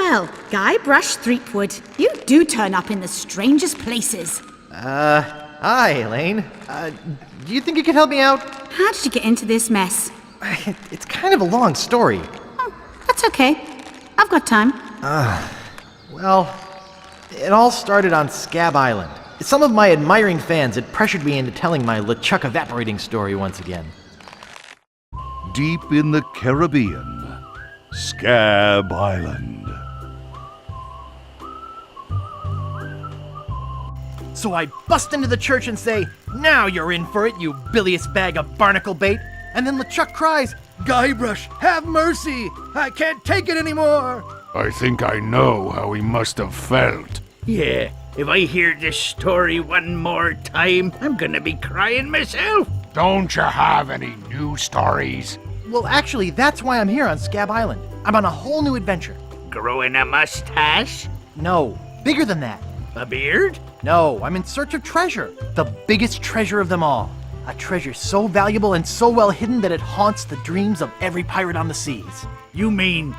Well, Guybrush Threepwood, you do turn up in the strangest places. Hi, Elaine. Do you think you could help me out? How did you get into this mess? It's kind of a long story. Oh, that's okay. I've got time. Well, it all started on Scab Island. Some of my admiring fans had pressured me into telling my LeChuck evaporating story once again. Deep in the Caribbean, Scab Island. So I bust into the church and say, "Now you're in for it, you bilious bag of barnacle bait." And then LeChuck cries, "Guybrush, have mercy! I can't take it anymore!" I think I know how he must have felt. Yeah, if I hear this story one more time, I'm gonna be crying myself. Don't you have any new stories? Well, actually, that's why I'm here on Scab Island. I'm on a whole new adventure. Growing a mustache? No, bigger than that. A beard? No, I'm in search of treasure. The biggest treasure of them all. A treasure so valuable and so well hidden that it haunts the dreams of every pirate on the seas. You mean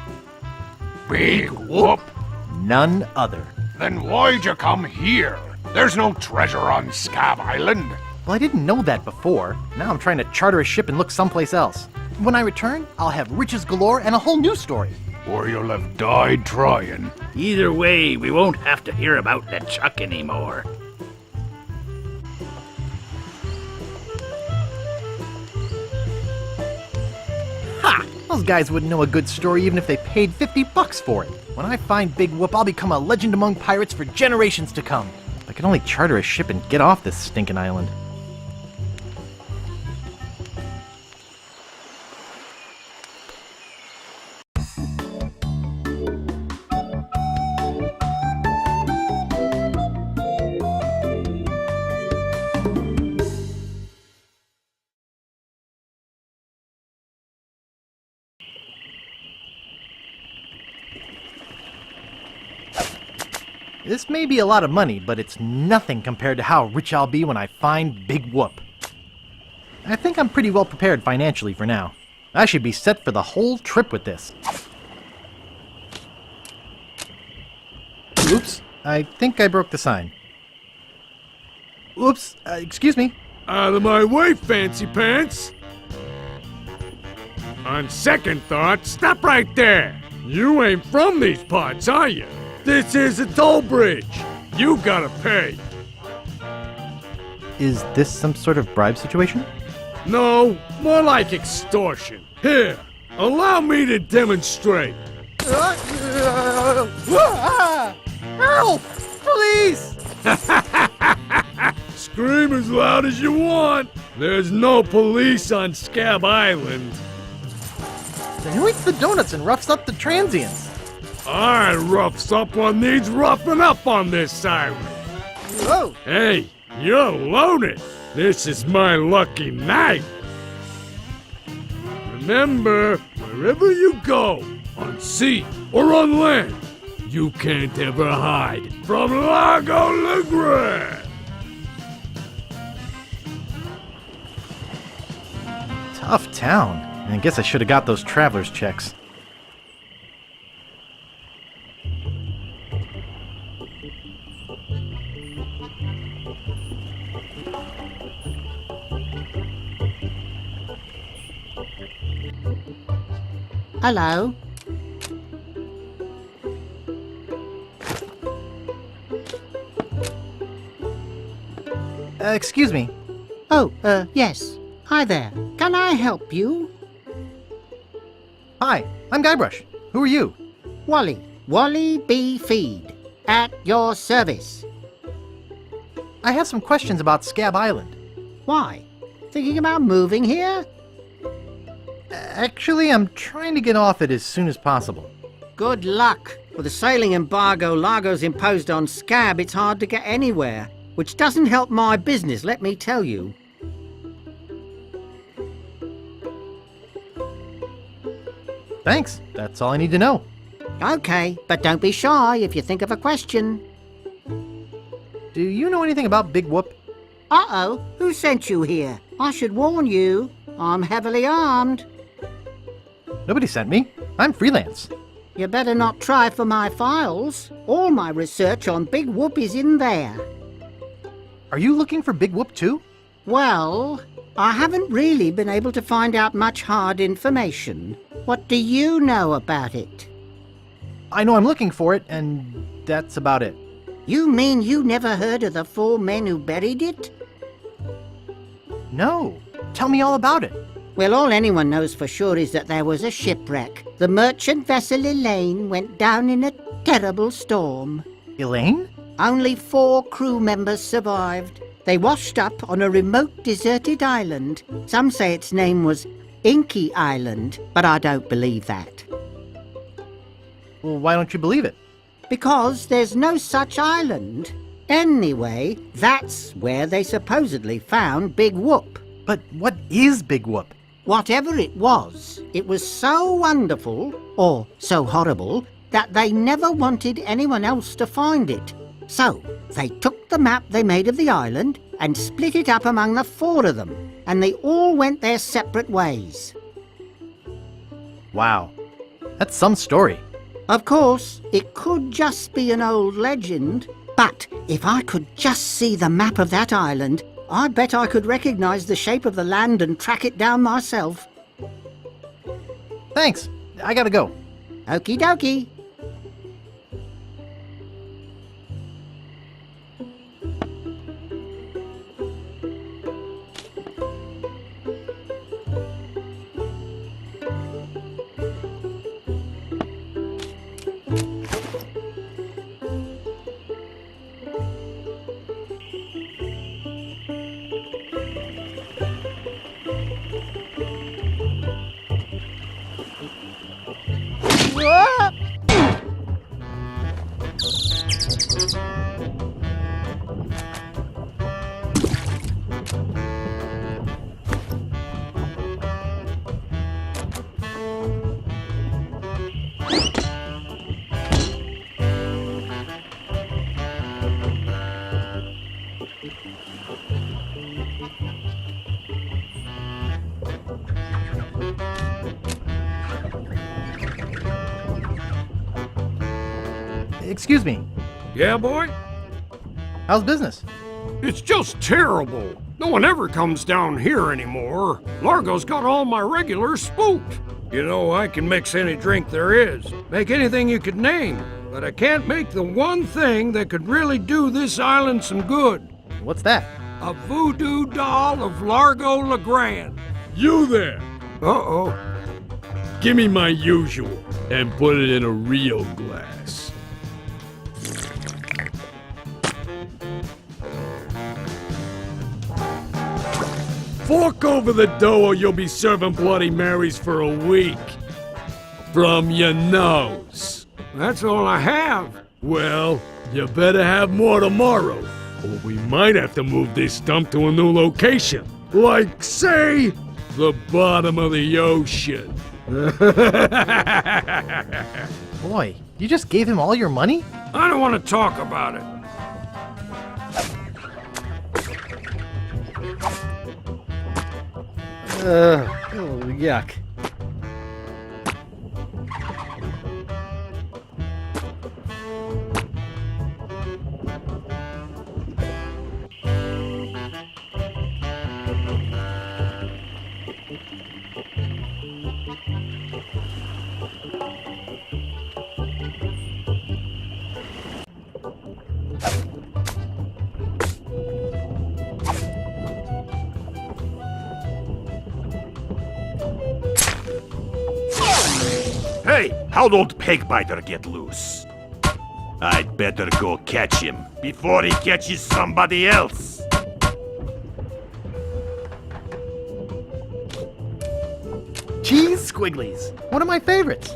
Big Whoop? None other. Then why'd you come here? There's no treasure on Scab Island. Well, I didn't know that before. Now I'm trying to charter a ship and look someplace else. When I return, I'll have riches galore and a whole new story. Or you'll have died trying. either way, we won't have to hear about LeChuck anymore. Ha! Those guys wouldn't know a good story even if they paid $50 for it. When I find Big Whoop, I'll become a legend among pirates for generations to come. I could only charter a ship and get off this stinking island. This may be a lot of money, but it's nothing compared to how rich I'll be when I find Big Whoop. I think I'm pretty well prepared financially for now. I should be set for the whole trip with this. Oops, I think I broke the sign. Oops, excuse me. Out of my way, fancy pants! On second thought, stop right there! You ain't from these parts, are you? This is a toll bridge. You gotta pay. Is this some sort of bribe situation? No, more like extortion. Here, allow me to demonstrate. Help! Police! Scream as loud as you want. There's no police on Scab Island. Then who eats the donuts and roughs up the transients? I roughs up on needs roughing up on this island. Whoa! Hey, you're loaded. This is my lucky night. Remember, wherever you go, on sea or on land, you can't ever hide from Lago Legrand. Tough town. I guess I should have got those traveler's checks. Hello? Excuse me. Oh, yes. Hi there. Can I help you? Hi, I'm Guybrush. Who are you? Wally. Wally B. Feed. At your service. I have some questions about Scab Island. Why? Thinking about moving here? Actually, I'm trying to get off it as soon as possible. Good luck. With the sailing embargo Lago's imposed on Scab, it's hard to get anywhere. Which doesn't help my business, let me tell you. Thanks. That's all I need to know. Okay, but don't be shy if you think of a question. Do you know anything about Big Whoop? Uh-oh, who sent you here? I should warn you, I'm heavily armed. Nobody sent me. I'm freelance. You better not try for my files. All my research on Big Whoop is in there. Are you looking for Big Whoop too? Well, I haven't really been able to find out much hard information. What do you know about it? I know I'm looking for it, and that's about it. You mean you never heard of the 4 men who buried it? No. Tell me all about it. Well, all anyone knows for sure is that there was a shipwreck. The merchant vessel Elaine went down in a terrible storm. Elaine? Only 4 crew members survived. They washed up on a remote deserted island. Some say its name was Inky Island, but I don't believe that. Well, why don't you believe it? Because there's no such island. Anyway, that's where they supposedly found Big Whoop. But what is Big Whoop? Whatever it was so wonderful, or so horrible, that they never wanted anyone else to find it. So, they took the map they made of the island and split it up among the 4 of them, and they all went their separate ways. Wow. That's some story. Of course, it could just be an old legend, but if I could just see the map of that island, I bet I could recognize the shape of the land and track it down myself. Thanks. I gotta go. Okie dokie. Excuse me. Yeah, boy? How's business? It's just terrible. No one ever comes down here anymore. Largo's got all my regulars spooked. You know, I can mix any drink there is, make anything you could name, but I can't make the one thing that could really do this island some good. What's that? A voodoo doll of Largo LeGrand. You there! Uh-oh. Give me my usual and put it in a real glass. Fork over the dough or you'll be serving Bloody Marys for a week. From your nose. That's all I have. Well, you better have more tomorrow, or we might have to move this dump to a new location. Like, say, the bottom of the ocean. Boy, you just gave him all your money? I don't want to talk about it. Oh, yuck. Hey, how'd old Pegbiter get loose? I'd better go catch him before he catches somebody else. Cheese squigglies. One of my favorites.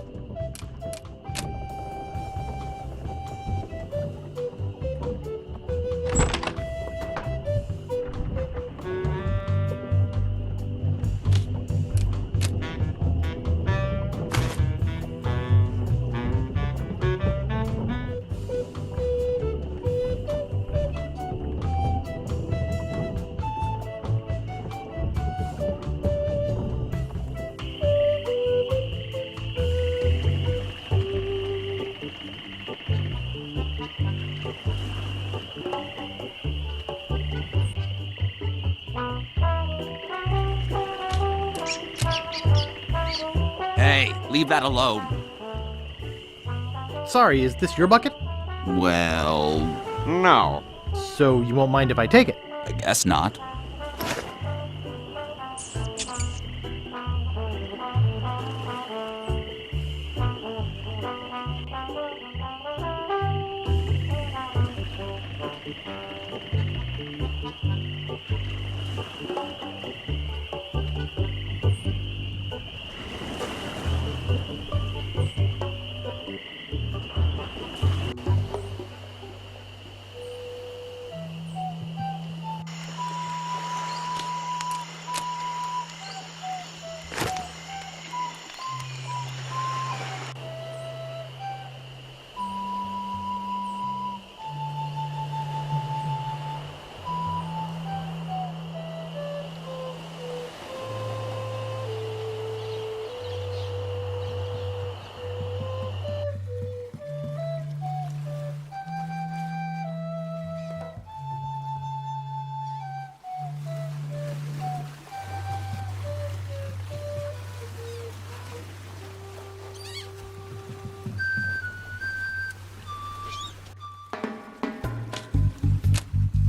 Hey, leave that alone. Sorry, is this your bucket? Well, No. So you won't mind if I take it? I guess not.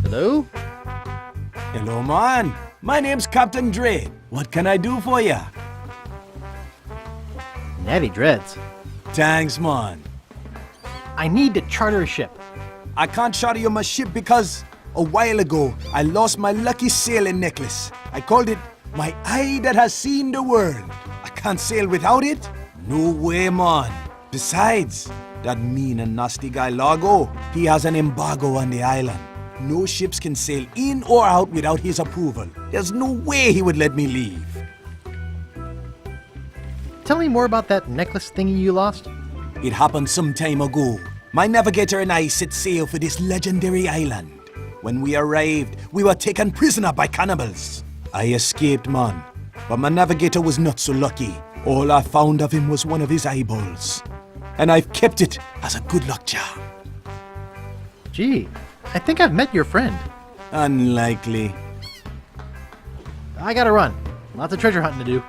Hello? Hello, man. My name's Captain Dread. What can I do for ya? Natty Dreads. Thanks, man. I need to charter a ship. I can't charter you my ship because a while ago I lost my lucky sailing necklace. I called it my eye that has seen the world. I can't sail without it? No way, man. Besides, that mean and nasty guy Largo, he has an embargo on the island. No ships can sail in or out without his approval. There's no way he would let me leave. Tell me more about that necklace thingy you lost. It happened some time ago. My navigator and I set sail for this legendary island. When we arrived, we were taken prisoner by cannibals. I escaped, man, but my navigator was not so lucky. All I found of him was one of his eyeballs. And I've kept it as a good luck charm. Gee, I think I've met your friend. Unlikely. I gotta run. Lots of treasure hunting to do.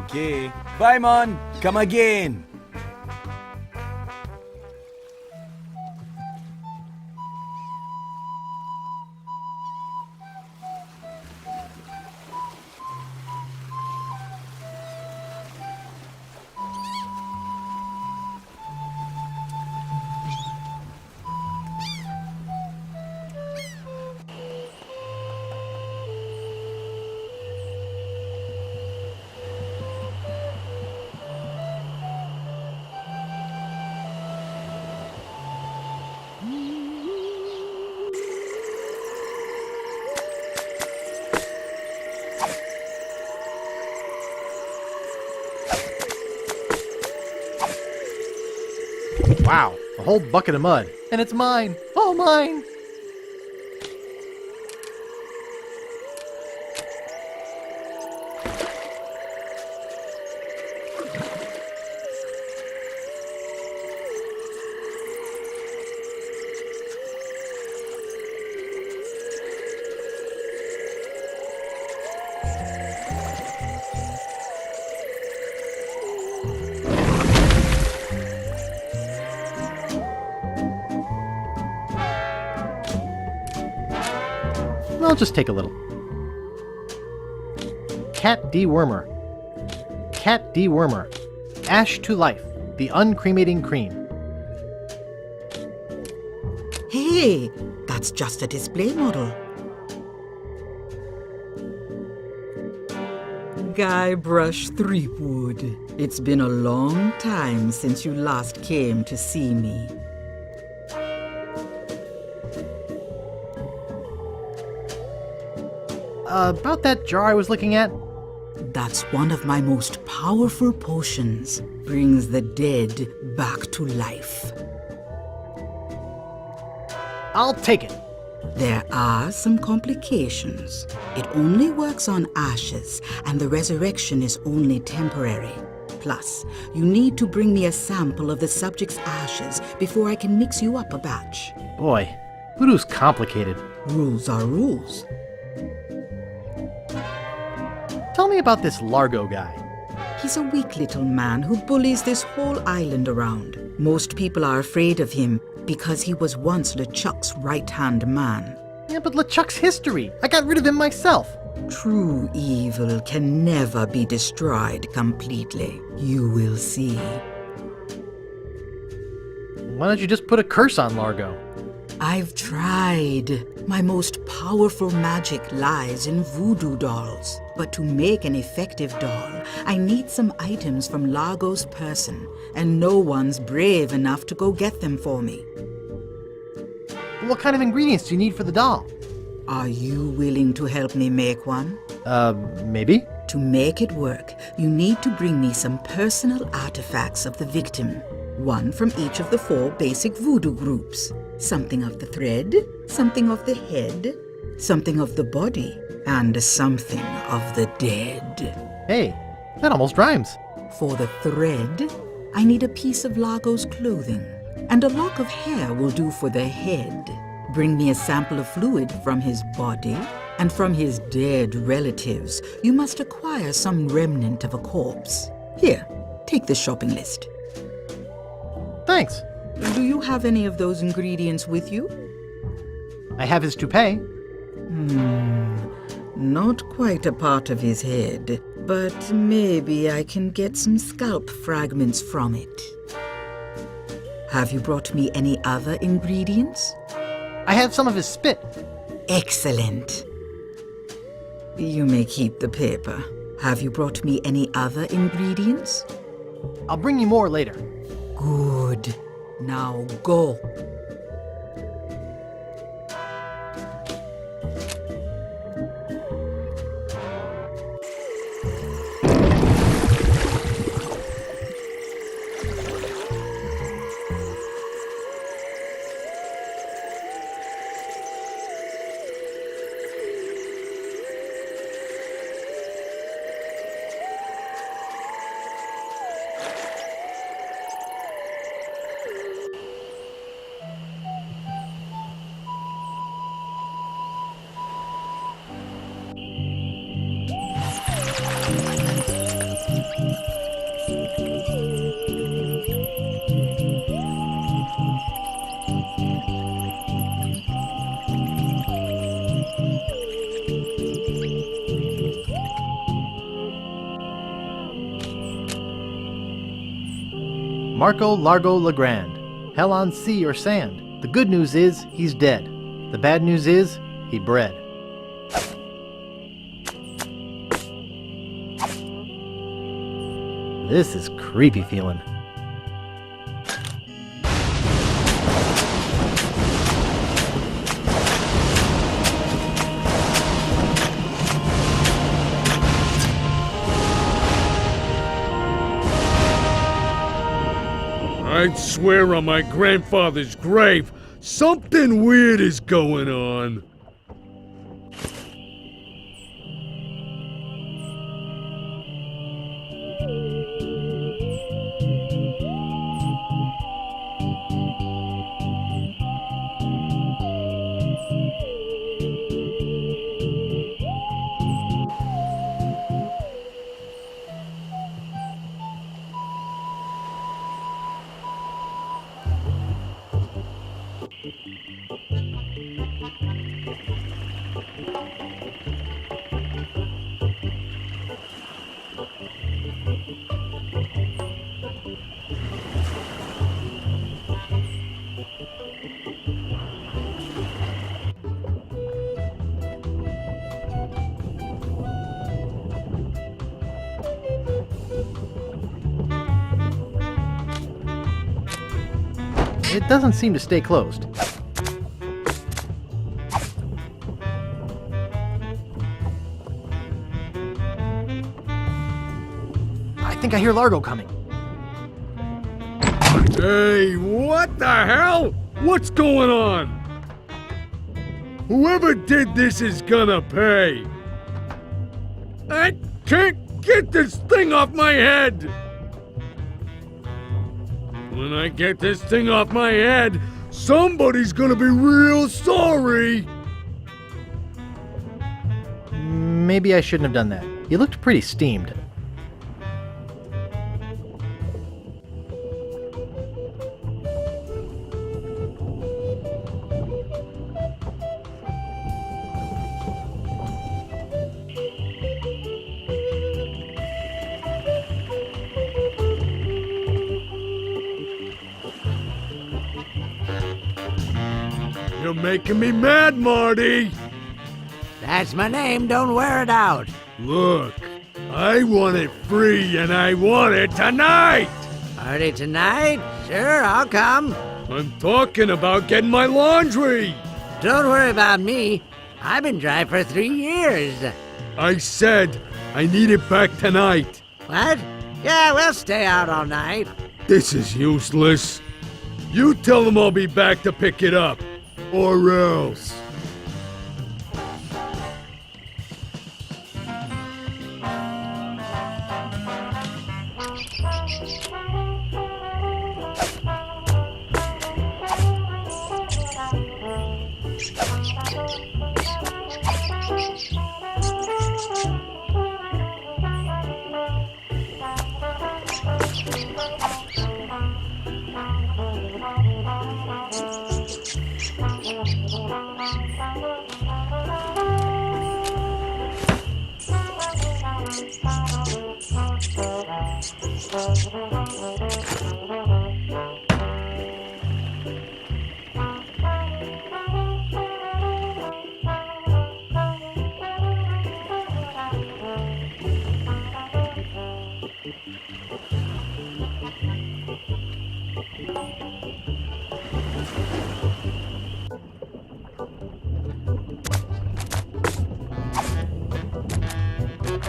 Okay. Bye, man. Come again. Wow, a whole bucket of mud. And it's mine. All mine. I'll just take a little. Cat dewormer. Cat dewormer. Ash to life. The uncremating cream. Hey, that's just a display model. Guybrush Threepwood. It's been a long time since you last came to see me. About that jar I was looking at? That's one of my most powerful potions. Brings the dead back to life. I'll take it. There are some complications. It only works on ashes, and the resurrection is only temporary. Plus, you need to bring me a sample of the subject's ashes before I can mix you up a batch. Boy, voodoo's complicated. Rules are rules. Tell me about this Largo guy. He's a weak little man who bullies this whole island around. Most people are afraid of him because he was once LeChuck's right-hand man. Yeah, but LeChuck's history. I got rid of him myself. True evil can never be destroyed completely. You will see. Why don't you just put a curse on Largo? I've tried. My most powerful magic lies in voodoo dolls. But to make an effective doll, I need some items from Largo's person, and no one's brave enough to go get them for me. What kind of ingredients do you need for the doll? Are you willing to help me make one? Maybe? To make it work, you need to bring me some personal artifacts of the victim. One from each of the 4 basic voodoo groups. Something of the thread, something of the head, something of the body, and something of the dead. Hey, that almost rhymes. For the thread, I need a piece of Largo's clothing, and a lock of hair will do for the head. Bring me a sample of fluid from his body, and from his dead relatives, you must acquire some remnant of a corpse. Here, take the shopping list. Thanks. Do you have any of those ingredients with you? I have his toupee. Not quite a part of his head, but maybe I can get some scalp fragments from it. Have you brought me any other ingredients? I have some of his spit. Excellent. You may keep the paper. Have you brought me any other ingredients? I'll bring you more later. Good. Now go. Marco Largo Legrand. Hell on sea or sand. The good news is, he's dead. The bad news is, he bred. This is creepy feeling. I'd swear on my grandfather's grave, something weird is going on. It doesn't seem to stay closed. I think I hear Largo coming. Hey, what the hell? What's going on? Whoever did this is gonna pay. I can't get this thing off my head. When I get this thing off my head, somebody's gonna be real sorry. Maybe I shouldn't have done that. You looked pretty steamed. You're making me mad, Marty! That's my name, don't wear it out. Look, I want it free and I want it tonight! Party tonight? Sure, I'll come. I'm talking about getting my laundry! Don't worry about me. I've been dry for 3 years. I said I need it back tonight. What? Yeah, we'll stay out all night. This is useless. You tell them I'll be back to pick it up. Or else.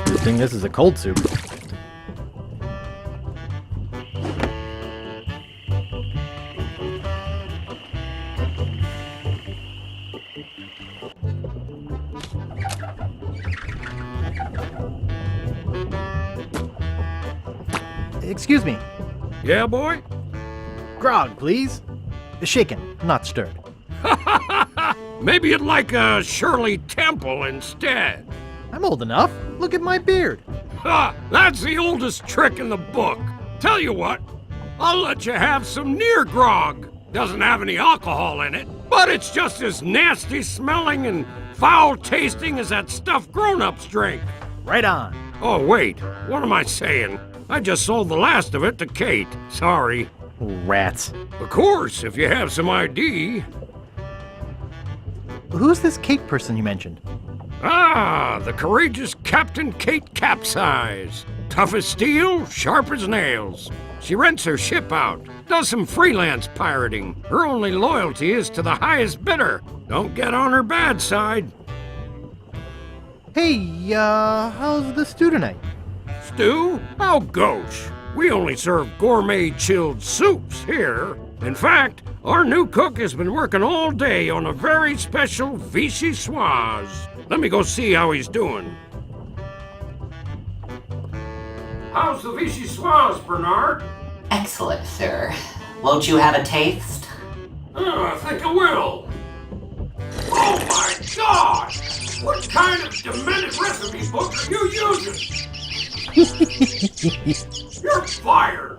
Good thing this is a cold soup. Excuse me. Yeah, boy? Grog, please. Shaken, not stirred. Maybe you'd like a Shirley Temple instead. I'm old enough. Look at my beard. Ha! That's the oldest trick in the book. Tell you what, I'll let you have some near grog. Doesn't have any alcohol in it, but it's just as nasty smelling and foul tasting as that stuff grown-ups drink. Right on. Oh, wait, what am I saying? I just sold the last of it to Kate. Sorry. Rats. Of course, if you have some ID. Who's this Kate person you mentioned? Ah, the courageous Captain Kate Capsize. Tough as steel, sharp as nails. She rents her ship out, does some freelance pirating. Her only loyalty is to the highest bidder. Don't get on her bad side. Hey, how's the stew tonight? Stew? Oh, gosh. We only serve gourmet chilled soups here. In fact, our new cook has been working all day on a very special vichyssoise. Let me go see how he's doing. How's the vichyssoise, Bernard? Excellent, sir. Won't you have a taste? I think I will. Oh my God! What kind of demented recipe book are you using? You're fired!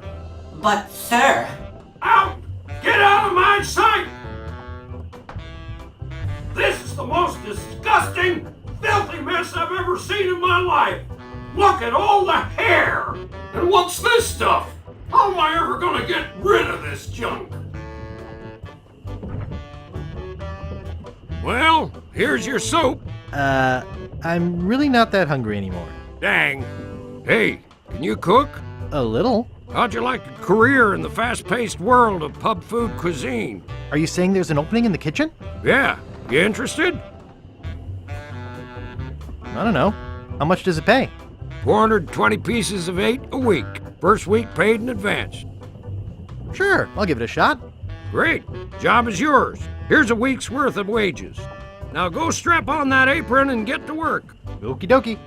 But, sir... Out! Get out of my sight! This is the most disgusting, filthy mess I've ever seen in my life! Look at all the hair! And what's this stuff? How am I ever gonna get rid of this junk? Well, here's your soup. I'm really not that hungry anymore. Dang. Hey, can you cook? A little. How'd you like a career in the fast-paced world of pub food cuisine? Are you saying there's an opening in the kitchen? Yeah. You interested? I don't know. How much does it pay? 420 pieces of 8 a week. First week paid in advance. Sure, I'll give it a shot. Great. Job is yours. Here's a week's worth of wages. Now go strap on that apron and get to work. Okie dokie.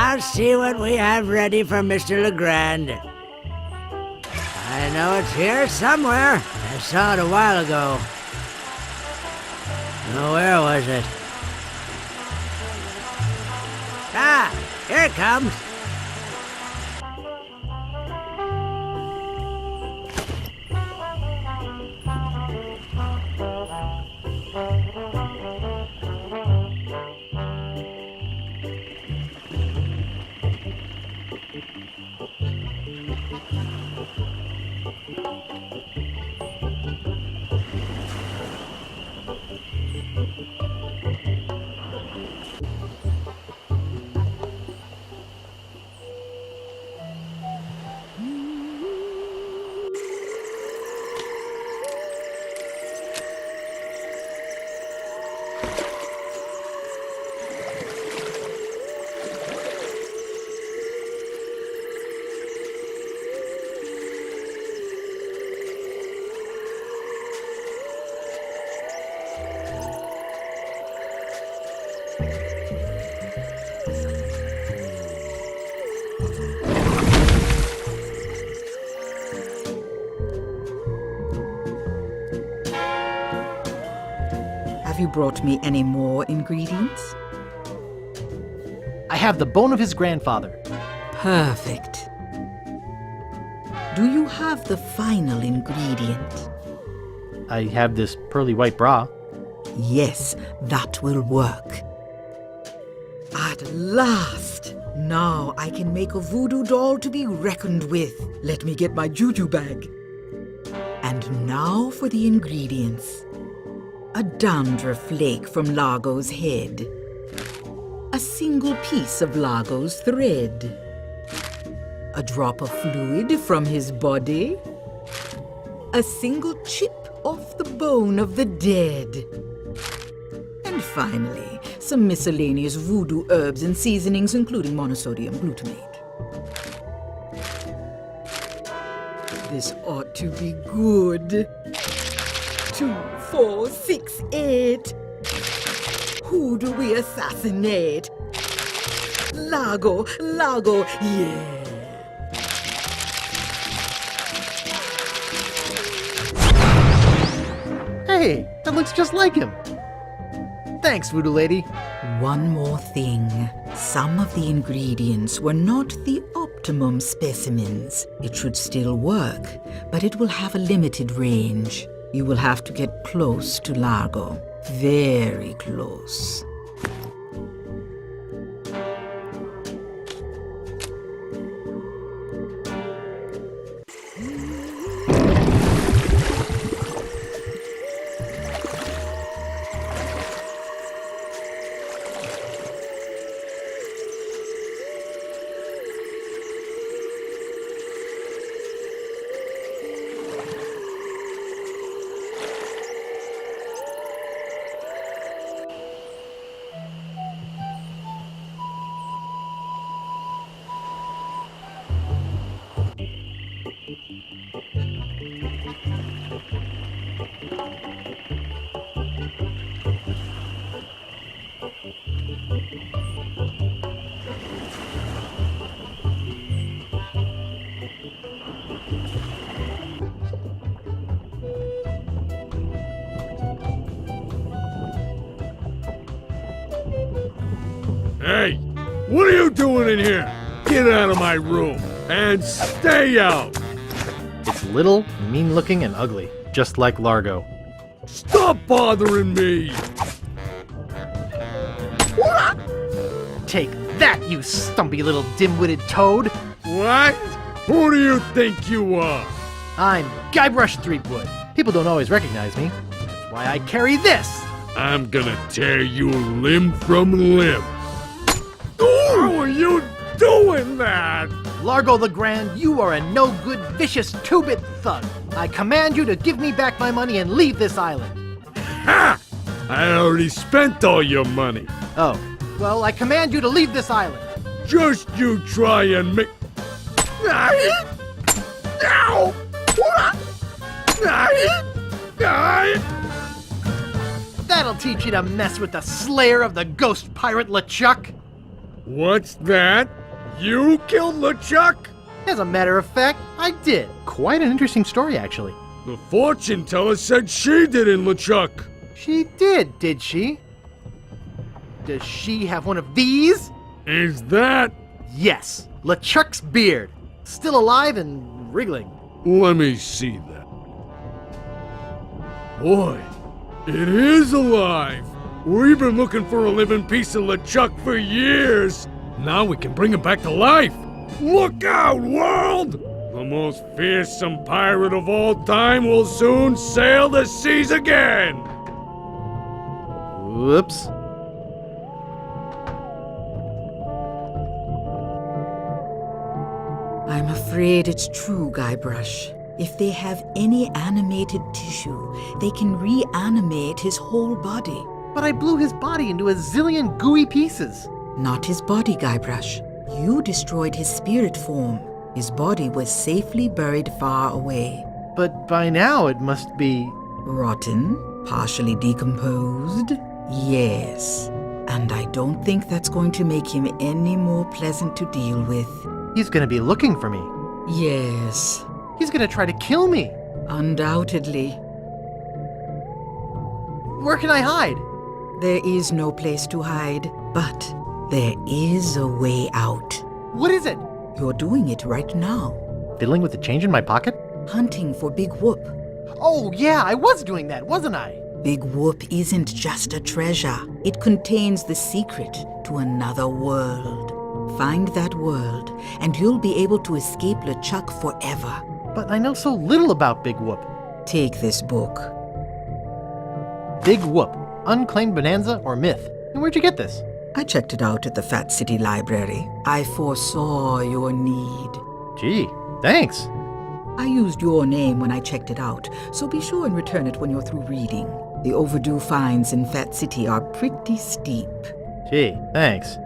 I'll see what we have ready for Mr. Legrand. I know it's here somewhere. I saw it a while ago. Now, where was it? Ah, here it comes. Have you brought me any more ingredients? I have the bone of his grandfather. Perfect. Do you have the final ingredient? I have this pearly white bra. Yes, that will work. At last! Now I can make a voodoo doll to be reckoned with. Let me get my juju bag. And now for the ingredients. A dandruff flake from Largo's head. A single piece of Largo's thread. A drop of fluid from his body. A single chip off the bone of the dead. And finally, some miscellaneous voodoo herbs and seasonings, including monosodium glutamate. This ought to be good. 2, 4, 6, 8. Who do we assassinate? Largo, yeah. Hey, that looks just like him. Thanks, Voodoo Lady. One more thing. Some of the ingredients were not the optimum specimens. It should still work, but it will have a limited range. You will have to get close to Largo. Very close. Hey, what are you doing in here? Get out of my room and stay out! It's little, mean-looking, and ugly, just like Largo. Stop bothering me! Take that, you stumpy little dim-witted toad! What? Who do you think you are? I'm Guybrush Threepwood. People don't always recognize me. That's why I carry this! I'm gonna tear you limb from limb. How are you doing that? Largo the Grand, you are a no-good, vicious two-bit thug. I command you to give me back my money and leave this island. Ha! I already spent all your money. Oh, well, I command you to leave this island. Just you try and make... That'll teach you to mess with the slayer of the ghost pirate LeChuck. What's that? You killed LeChuck? As a matter of fact, I did. Quite an interesting story, actually. The fortune teller said she didn't, LeChuck. She did she? Does she have one of these? Is that? Yes, LeChuck's beard. Still alive and wriggling. Let me see that. Boy, it is alive. We've been looking for a living piece of LeChuck for years. Now we can bring him back to life. Look out, world! The most fearsome pirate of all time will soon sail the seas again. Whoops. I'm afraid it's true, Guybrush. If they have any animated tissue, they can reanimate his whole body. But I blew his body into a zillion gooey pieces. Not his body, Guybrush. You destroyed his spirit form. His body was safely buried far away. But by now it must be... Rotten? Partially decomposed? Yes. And I don't think that's going to make him any more pleasant to deal with. He's gonna be looking for me. Yes. He's gonna try to kill me. Undoubtedly. Where can I hide? There is no place to hide, but there is a way out. What is it? You're doing it right now. Fiddling with the change in my pocket? Hunting for Big Whoop. Oh yeah, I was doing that, wasn't I? Big Whoop isn't just a treasure. It contains the secret to another world. Find that world, and you'll be able to escape LeChuck forever. But I know so little about Big Whoop. Take this book. Big Whoop, Unclaimed Bonanza or Myth. And where'd you get this? I checked it out at the Fat City Library. I foresaw your need. Gee, thanks. I used your name when I checked it out, so be sure and return it when you're through reading. The overdue fines in Fat City are pretty steep. Gee, thanks.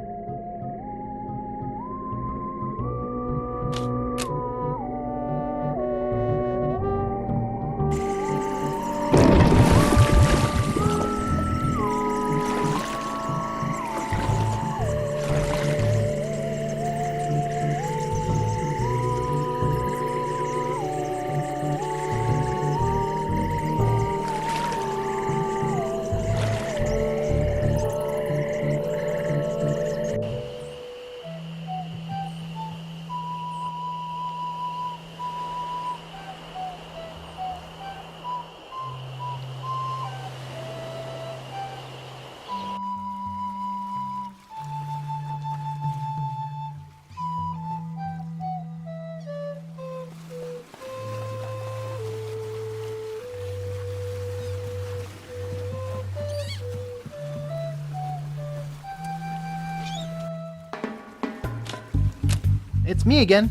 It's me again.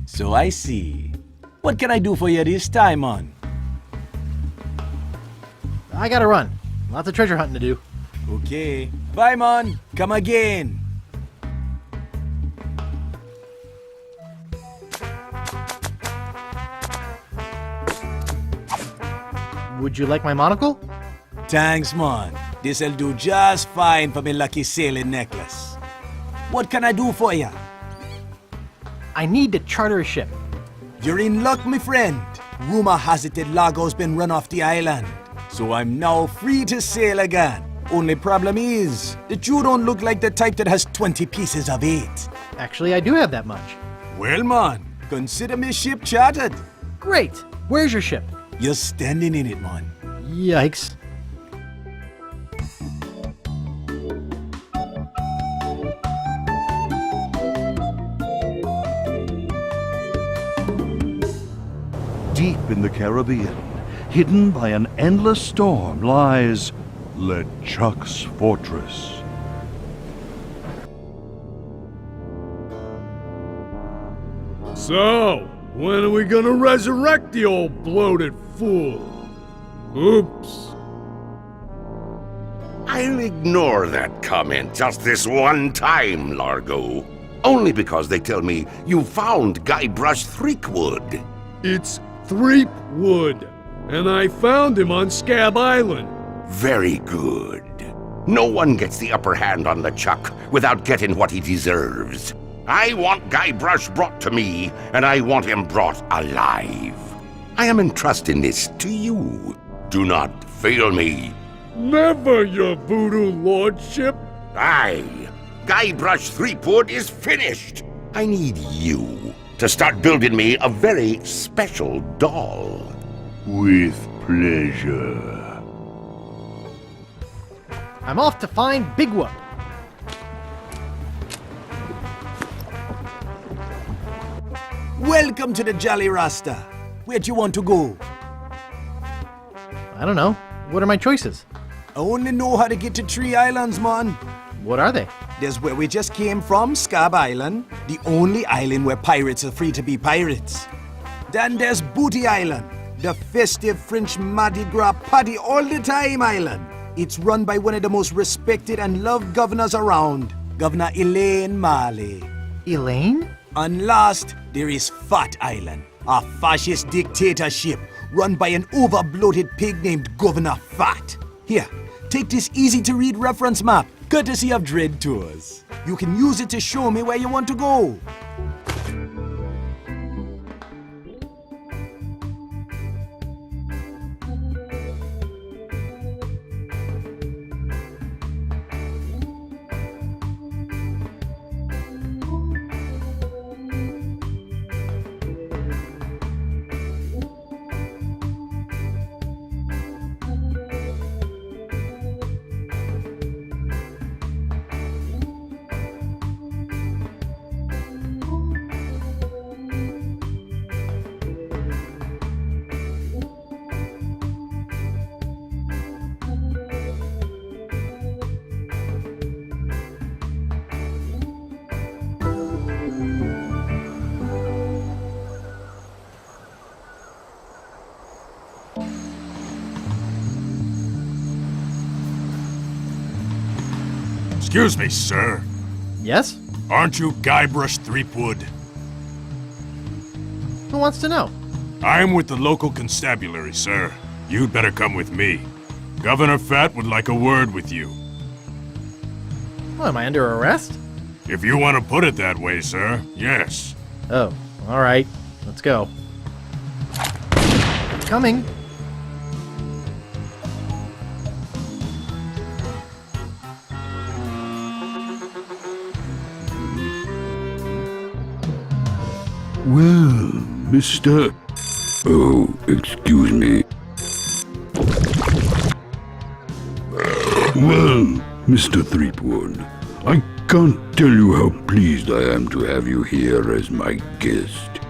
So I see. What can I do for you this time, man? I gotta run. Lots of treasure hunting to do. Okay. Bye, man. Come again. Would you like my monocle? Thanks, man. This'll do just fine for me lucky sailing necklace. What can I do for ya? I need to charter a ship. You're in luck, my friend. Rumor has it that Largo's been run off the island. So I'm now free to sail again. Only problem is that you don't look like the type that has 20 pieces of 8. Actually, I do have that much. Well, man, consider me ship chartered. Great. Where's your ship? You're standing in it, man. Yikes. Deep in the Caribbean, hidden by an endless storm, lies LeChuck's fortress. So, when are we gonna resurrect the old bloated fool? Oops. I'll ignore that comment just this one time, Largo. Only because they tell me you found Guybrush Threepwood. It's Threepwood, and I found him on Scab Island. Very good. No one gets the upper hand on LeChuck without getting what he deserves. I want Guybrush brought to me, and I want him brought alive. I am entrusting this to you. Do not fail me. Never, your voodoo lordship. Aye. Guybrush Threepwood is finished. I need you to start building me a very special doll. With pleasure. I'm off to find Big Whoop. Welcome to the Jolly Rasta. Where do you want to go? I don't know. What are my choices? I only know how to get to Tree Islands, man. What are they? There's where we just came from, Scab Island, the only island where pirates are free to be pirates. Then there's Booty Island, the festive French Mardi Gras party all the time island. It's run by one of the most respected and loved governors around, Governor Elaine Marley. Elaine? And last, there is Fat Island, a fascist dictatorship run by an over-bloated pig named Governor Fat. Here, take this easy-to-read reference map, courtesy of Dread Tours. You can use it to show me where you want to go. Excuse me, sir. Yes? Aren't you Guybrush Threepwood? Who wants to know? I'm with the local constabulary, sir. You'd better come with me. Governor Fat would like a word with you. What, am I under arrest? If you want to put it that way, sir, yes. Oh, all right. Let's go. Coming. Well, Mr. Oh, excuse me. Well, Mr. Threepwood, I can't tell you how pleased I am to have you here as my guest.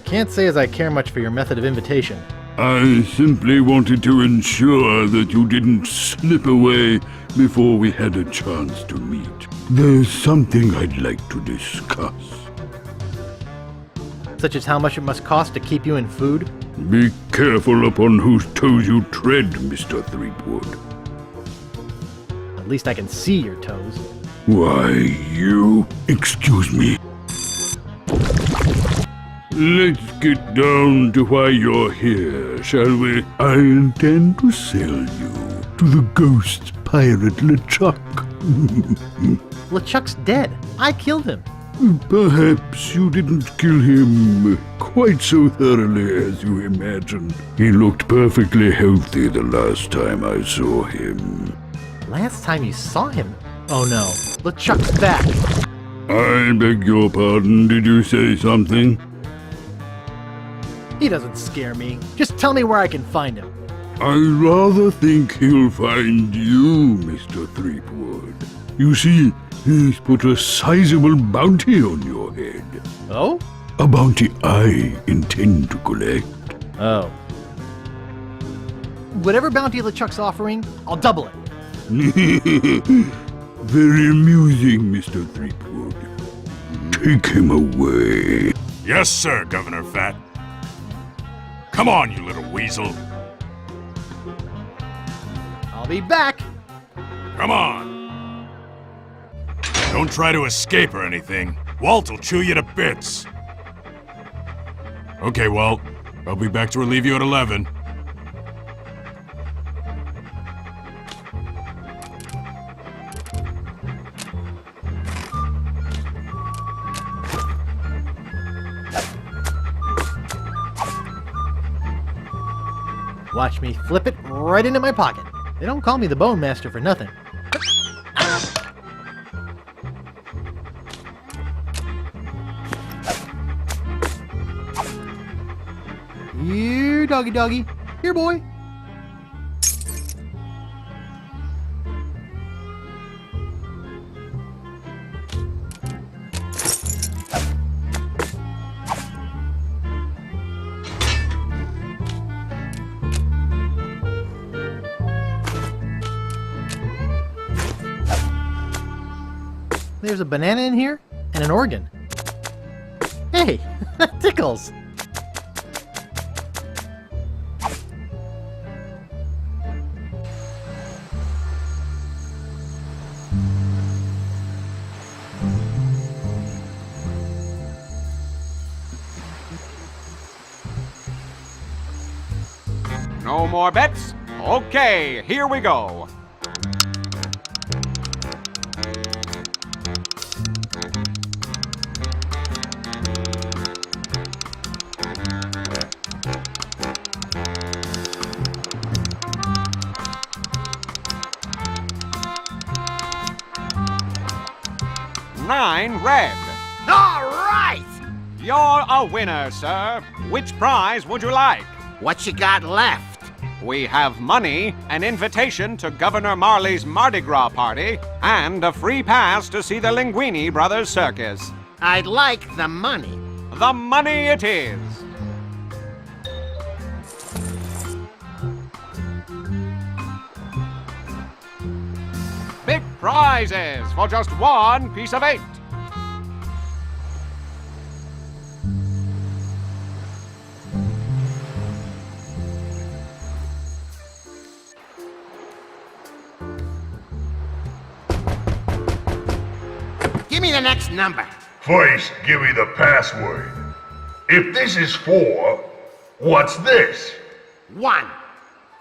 Can't say as I care much for your method of invitation. I simply wanted to ensure that you didn't slip away before we had a chance to meet. There's something I'd like to discuss. Such as how much it must cost to keep you in food? Be careful upon whose toes you tread, Mr. Threepwood. At least I can see your toes. Why, you... Excuse me. Let's get down to why you're here, shall we? I intend to sell you to the ghost pirate LeChuck. LeChuck's dead. I killed him. Perhaps you didn't kill him quite so thoroughly as you imagined. He looked perfectly healthy the last time I saw him. Last time you saw him? Oh no, LeChuck's back. I beg your pardon, did you say something? He doesn't scare me. Just tell me where I can find him. I rather think he'll find you, Mr. Threepwood. You see, he's put a sizable bounty on your head. Oh? A bounty I intend to collect. Oh. Whatever bounty LeChuck's offering, I'll double it. Very amusing, Mr. Threepwood. Take him away. Yes, sir, Governor Fat. Come on, you little weasel. I'll be back. Come on. Don't try to escape or anything. Walt will chew you to bits. Okay, Walt. I'll be back to relieve you at 11. Watch me flip it right into my pocket. They don't call me the Bone Master for nothing. Here, doggy doggy. Here, boy. There's a banana in here and an organ. Hey, that tickles. No more bets? Okay, here we go. Nine red. All right! You're a winner, sir. Which prize would you like? What you got left? We have money, an invitation to Governor Marley's Mardi Gras party, and a free pass to see the Linguini Brothers Circus. I'd like the money. The money it is. Big prizes for just one piece of 8. Give me the next number. First, give me the password. If this is 4, what's this? 1.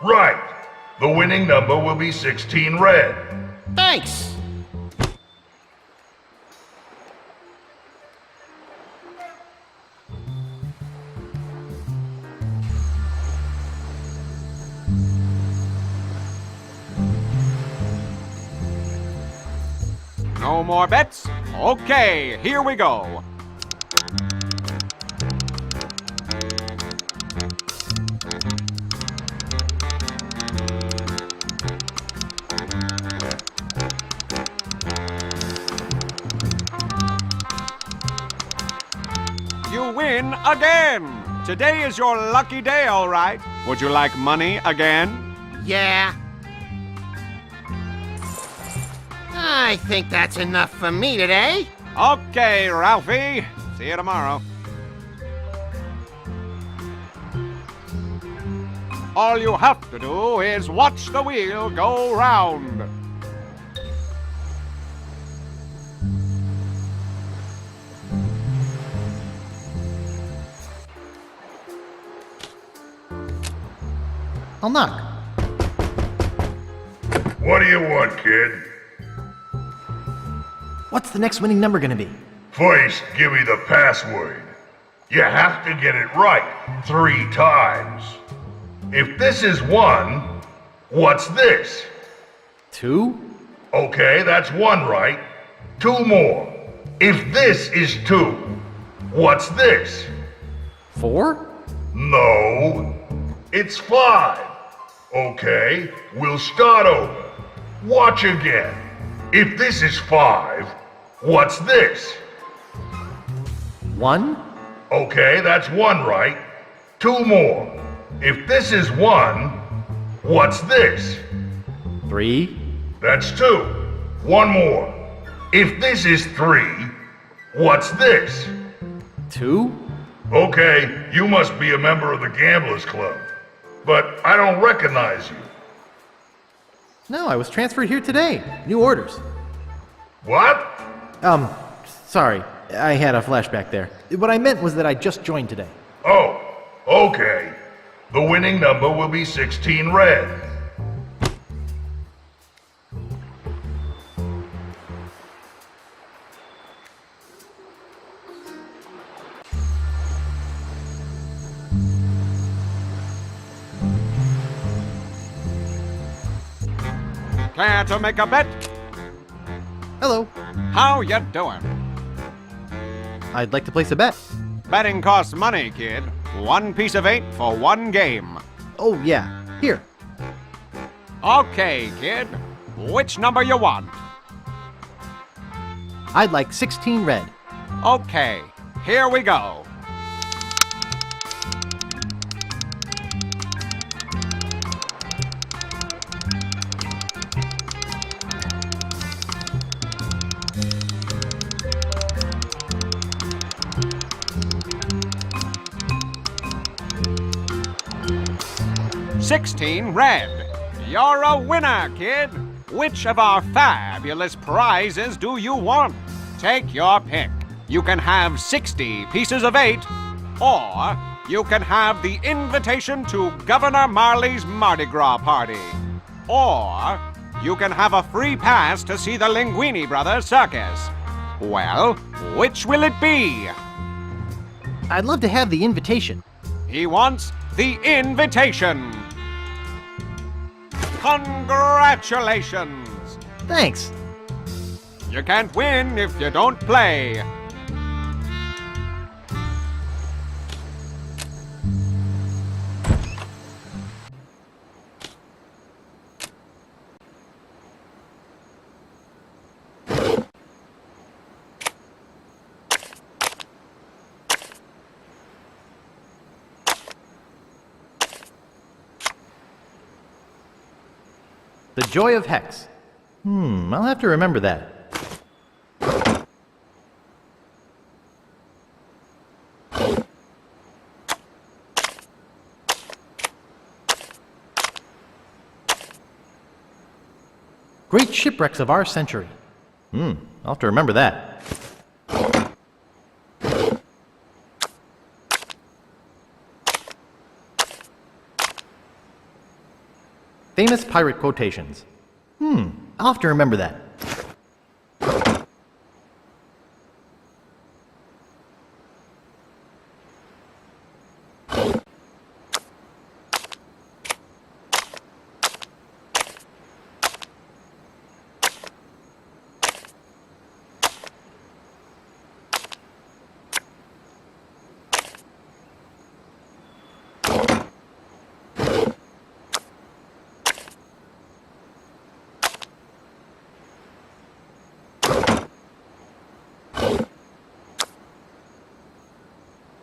Right. The winning number will be 16 red. Thanks. No more bets? Okay, here we go. You win again! Today is your lucky day, all right. Would you like money again? Yeah. I think that's enough for me today. Okay, Ralphie. See you tomorrow. All you have to do is watch the wheel go round. I'll knock. What do you want, kid? What's the next winning number gonna be? First, give me the password. You have to get it right 3 times. If this is 1, what's this? 2? Okay, that's 1 right. 2 more. If this is 2, what's this? 4? No, it's 5. Okay, we'll start over. Watch again. If this is 5, what's this? 1? Okay, that's 1 right. 2 more. If this is 1, what's this? 3? That's 2. 1 more. If this is 3, what's this? 2? Okay, you must be a member of the Gamblers Club. But I don't recognize you. No, I was transferred here today. New orders. What? Sorry. I had a flashback there. What I meant was that I just joined today. Oh, okay. The winning number will be 16 red. Care to make a bet? Hello. How you doing? I'd like to place a bet. Betting costs money, kid. 1 piece of 8 for 1 game. Oh, yeah. Here. Okay, kid. Which number you want? I'd like 16 red. Okay, here we go. $16 red. You're a winner, kid. Which of our fabulous prizes do you want? Take your pick. You can have 60 pieces of 8, or you can have the invitation to Governor Marley's Mardi Gras party, or you can have a free pass to see the Linguini Brothers circus. Well, which will it be? I'd love to have the invitation. He wants the invitation. Congratulations! Thanks. You can't win if you don't play. The Joy of Hex. I'll have to remember that. Great shipwrecks of our century. I'll have to remember that. Famous pirate quotations. I'll have to remember that.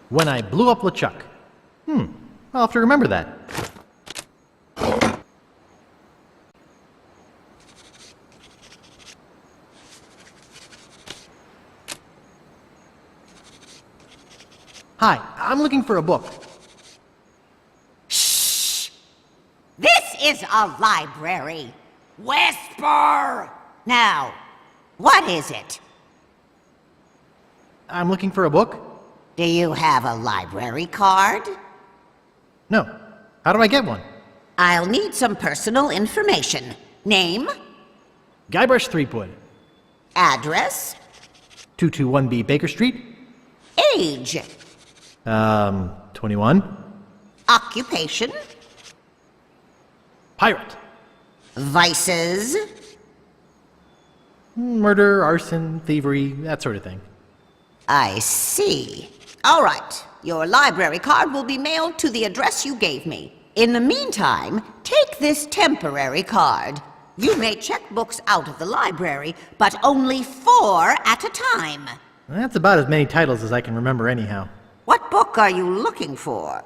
When I blew up LeChuck. I'll have to remember that. Hi, I'm looking for a book. Shh! This is a library. Whisper! Now, what is it? I'm looking for a book. Do you have a library card? No. How do I get one? I'll need some personal information. Name? Guybrush Threepwood. Address? 221B Baker Street. Age? 21. Occupation? Pirate. Vices? Murder, arson, thievery, that sort of thing. I see. All right. Your library card will be mailed to the address you gave me. In the meantime, take this temporary card. You may check books out of the library, but only 4 at a time. That's about as many titles as I can remember anyhow. What book are you looking for?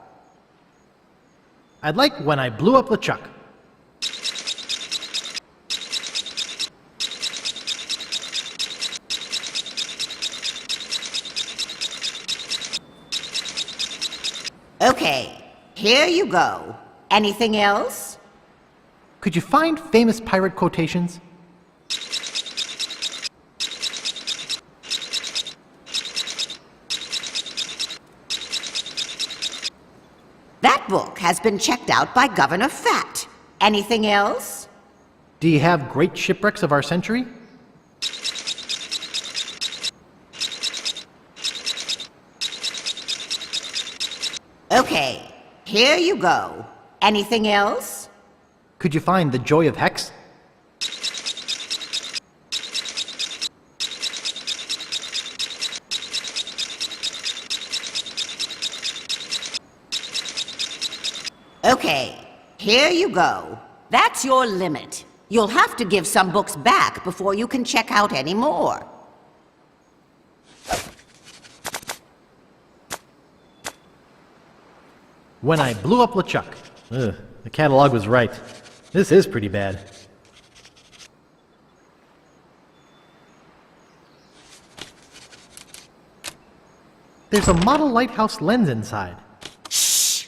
I'd like When I Blew Up LeChuck. Okay, here you go. Anything else? Could you find famous pirate quotations? That book has been checked out by Governor Fat. Anything else? Do you have Great Shipwrecks of Our Century? Okay, here you go. Anything else? Could you find The Joy of Hex? Okay, here you go. That's your limit. You'll have to give some books back before you can check out any more. When I blew up LeChuck. Ugh, the catalog was right. This is pretty bad. There's a model lighthouse lens inside. Shh!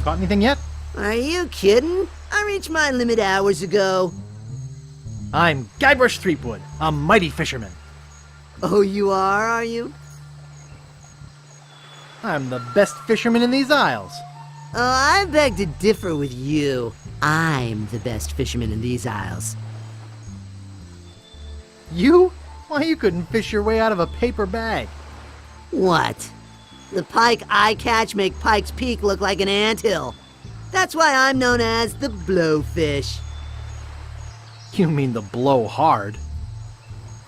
Caught anything yet? Are you kidding? I reached my limit hours ago. I'm Guybrush Threepwood, a mighty fisherman. Oh, you are you? I'm the best fisherman in these isles. Oh, I beg to differ with you. I'm the best fisherman in these isles. You? Why, you couldn't fish your way out of a paper bag. What? The pike I catch make Pike's Peak look like an anthill. That's why I'm known as the Blowfish. You mean the blow hard.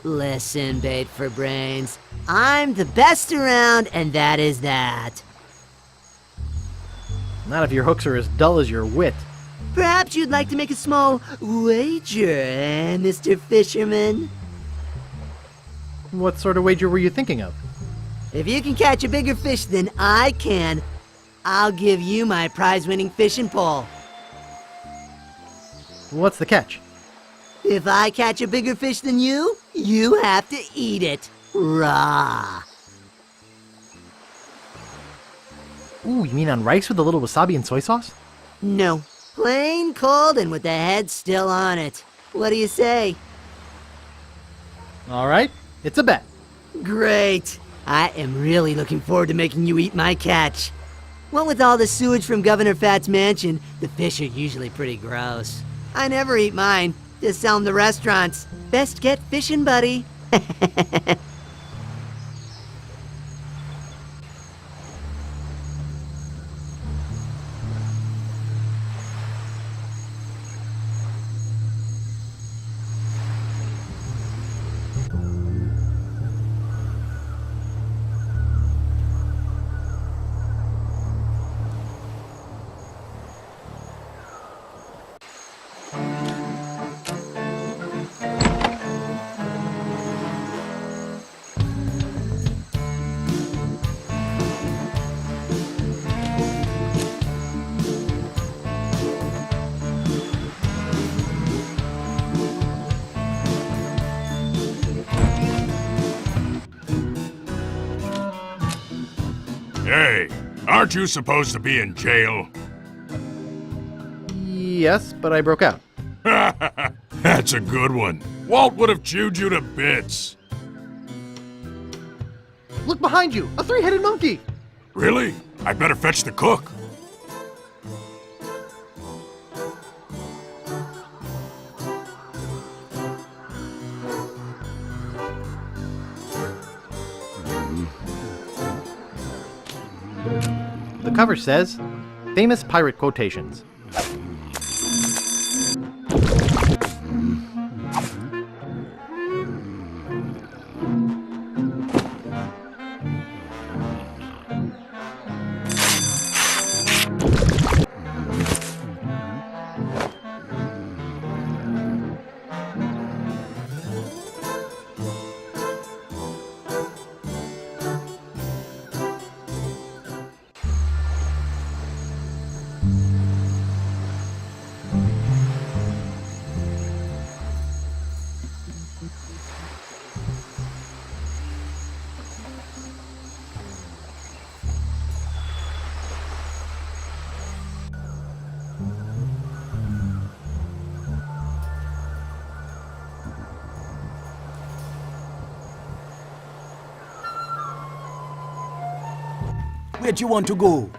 Listen, Bait for Brains. I'm the best around, and that is that. Not if your hooks are as dull as your wit. Perhaps you'd like to make a small wager, eh, Mr. Fisherman? What sort of wager were you thinking of? If you can catch a bigger fish than I can, I'll give you my prize-winning fishing pole. What's the catch? If I catch a bigger fish than you, you have to eat it raw. Ooh, you mean on rice with a little wasabi and soy sauce? No, plain cold and with the head still on it. What do you say? All right, it's a bet. Great. I am really looking forward to making you eat my catch. What with all the sewage from Governor Fat's mansion, the fish are usually pretty gross. I never eat mine. Just sell them to restaurants. Best get fishing, buddy. Hey, aren't you supposed to be in jail? Yes, but I broke out. That's a good one. Walt would have chewed you to bits. Look behind you! A three-headed monkey! Really? I better fetch the cook. The cover says, Famous Pirate Quotations. Where do you want to go?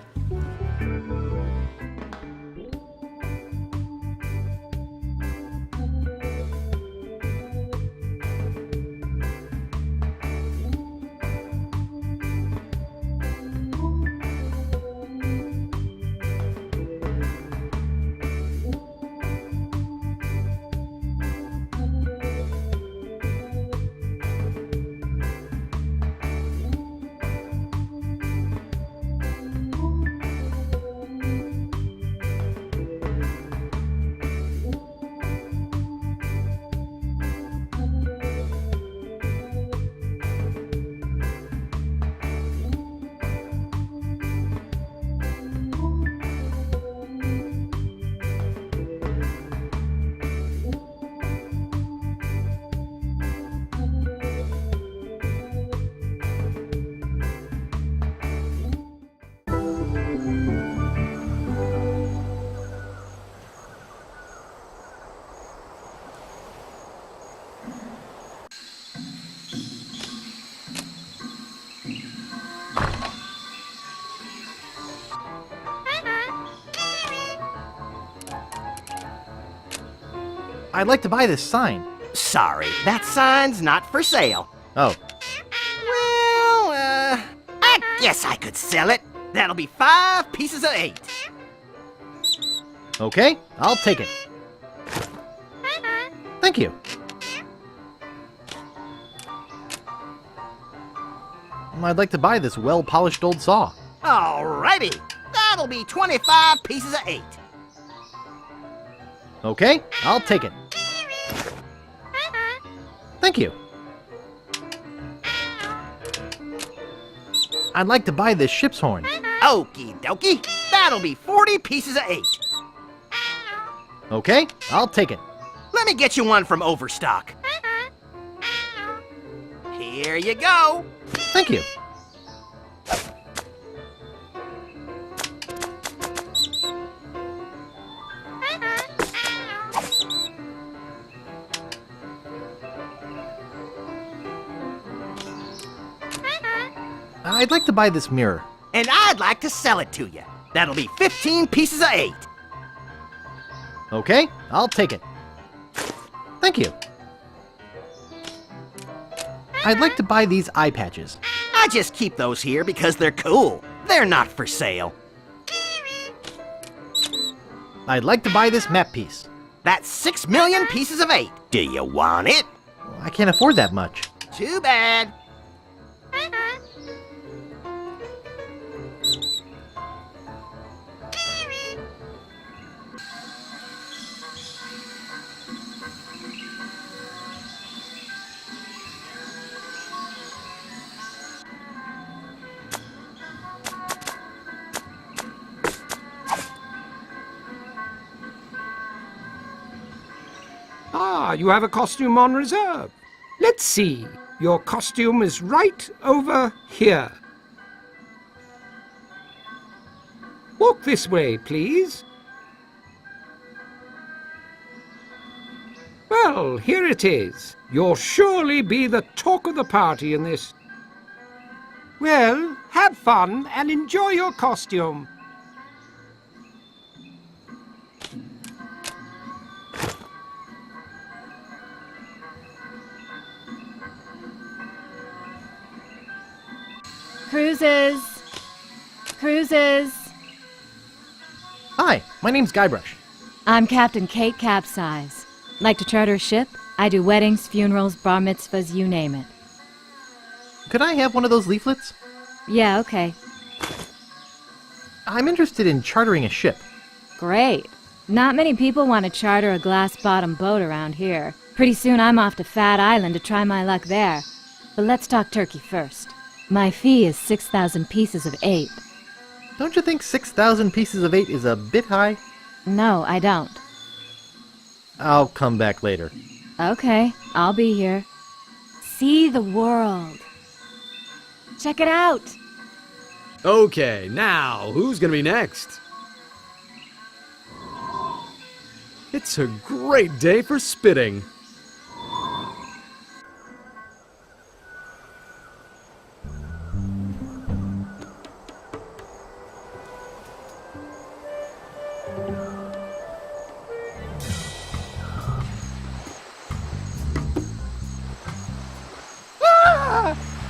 I'd like to buy this sign. Sorry, that sign's not for sale. Oh, Well, I guess I could sell it. That'll be 5 pieces of 8. okay, I'll take it. Thank you. I'd like to buy this well-polished old saw. Alrighty, that'll be 25 pieces of 8. Okay, I'll take it. Thank you. I'd like to buy this ship's horn. Okie dokie, that'll be 40 pieces of 8. Okay, I'll take it. Let me get you one from Overstock. Here you go. Thank you. I'd like to buy this mirror. And I'd like to sell it to you. That'll be 15 pieces of 8. Okay, I'll take it. Thank you. I'd like to buy these eye patches. I just keep those here because they're cool. They're not for sale. I'd like to buy this map piece. That's 6 million pieces of 8. Do you want it? I can't afford that much. Too bad. Ah, you have a costume on reserve. Let's see. Your costume is right over here. Walk this way, please. Well, here it is. You'll surely be the talk of the party in this. Well, have fun and enjoy your costume. Cruises! Cruises! Hi, my name's Guybrush. I'm Captain Kate Capsize. Like to charter a ship? I do weddings, funerals, bar mitzvahs, you name it. Could I have one of those leaflets? Yeah, okay. I'm interested in chartering a ship. Great. Not many people want to charter a glass-bottom boat around here. Pretty soon I'm off to Fat Island to try my luck there. But let's talk turkey first. My fee is 6,000 pieces of 8. Don't you think 6,000 pieces of 8 is a bit high? No, I don't. I'll come back later. Okay, I'll be here. See the world. Check it out. Okay, now, who's gonna be next? It's a great day for spitting.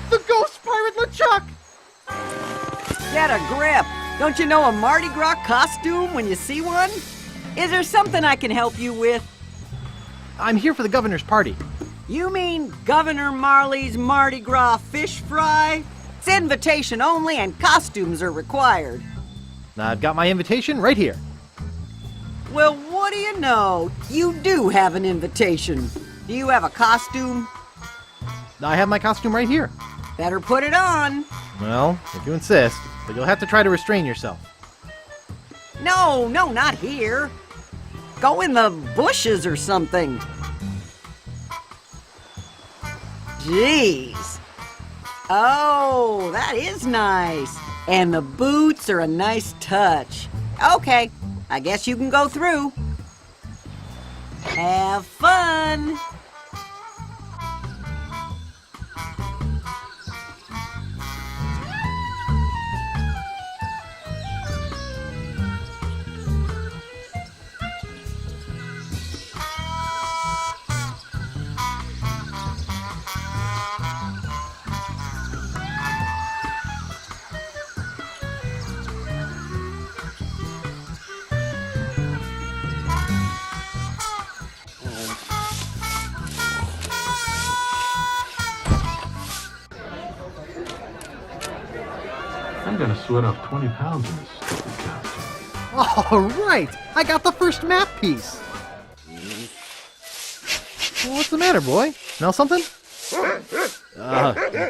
The ghost pirate LeChuck! Get a grip! Don't you know a Mardi Gras costume when you see one? Is there something I can help you with? I'm here for the governor's party. You mean Governor Marley's Mardi Gras fish fry? It's invitation only and costumes are required. I've got my invitation right here. Well, what do you know? You do have an invitation. Do you have a costume? I have my costume right here. Better put it on. Well, if you insist, but you'll have to try to restrain yourself. No, not here. Go in the bushes or something. Jeez. Oh, that is nice. And the boots are a nice touch. Okay, I guess you can go through. Have fun. gotta sweat off 20 pounds in this stupid costume. All right, I got the first map piece. Well, what's the matter, boy? Smell something?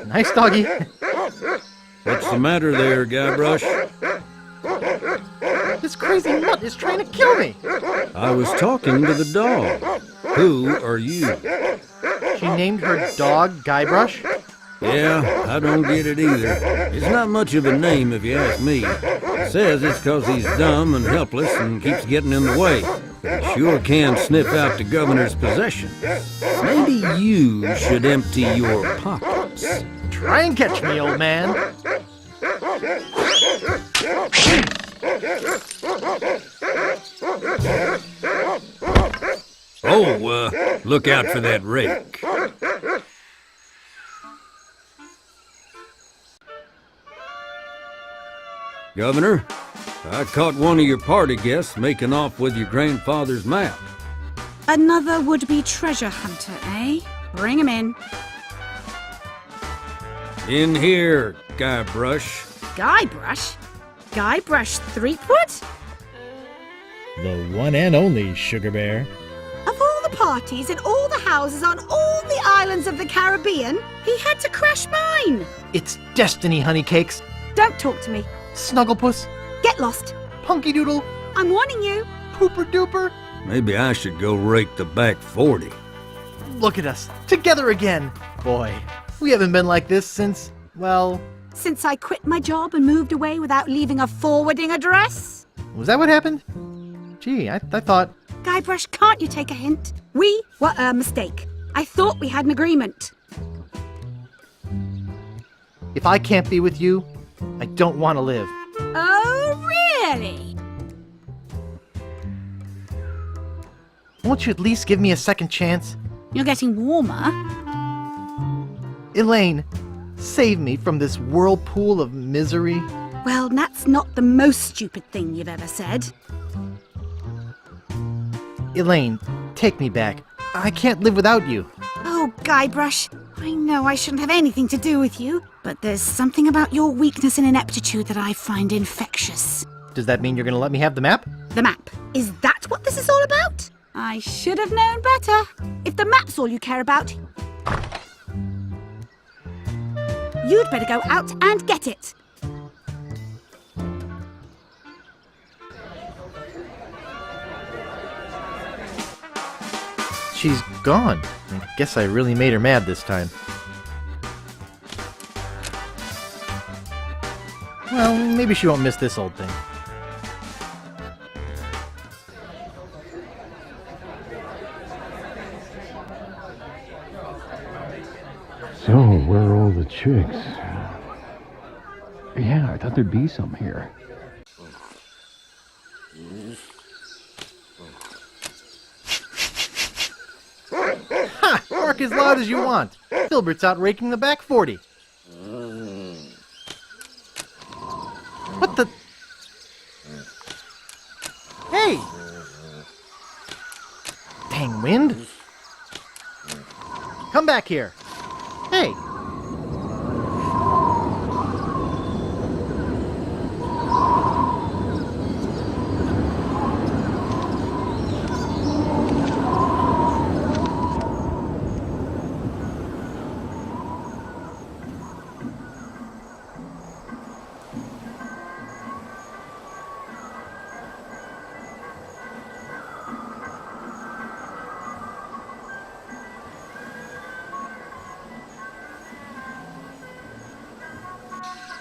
Nice doggy. What's the matter there, Guybrush? This crazy mutt is trying to kill me. I was talking to the dog. Who are you? She named her dog Guybrush? Yeah, I don't get it either. It's not much of a name if you ask me. It says it's 'cause he's dumb and helpless and keeps getting in the way. But he sure can sniff out the governor's possessions. Maybe you should empty your pockets. Try and catch me, old man. Oh, look out for that rake. Governor, I caught one of your party guests making off with your grandfather's map. Another would-be treasure hunter, eh? Bring him in. In here, Guybrush. Guybrush? Guybrush Threepwood? The one and only Sugar Bear. Of all the parties in all the houses on all the islands of the Caribbean, he had to crash mine. It's destiny, honeycakes. Don't talk to me. Snugglepuss. Get lost. Punky Doodle. I'm warning you. Pooper Duper. Maybe I should go rake the back 40. Look at us, together again. Boy, we haven't been like this since, well... Since I quit my job and moved away without leaving a forwarding address? Was that what happened? Gee, I thought... Guybrush, can't you take a hint? We were a mistake. I thought we had an agreement. If I can't be with you, I don't want to live. Oh, really? Won't you at least give me a second chance? You're getting warmer. Elaine, save me from this whirlpool of misery. Well, that's not the most stupid thing you've ever said. Elaine, take me back. I can't live without you. Oh, Guybrush, I know I shouldn't have anything to do with you, but there's something about your weakness and ineptitude that I find infectious. Does that mean you're going to let me have the map? The map. Is that what this is all about? I should have known better. If the map's all you care about, you'd better go out and get it. She's gone. I guess I really made her mad this time. Well, maybe she won't miss this old thing. So, where are all the chicks? Yeah, I thought there'd be some here. Ha! Bark as loud as you want. Filbert's out raking the back 40. What the... Hey! Dang wind! Come back here! Hey!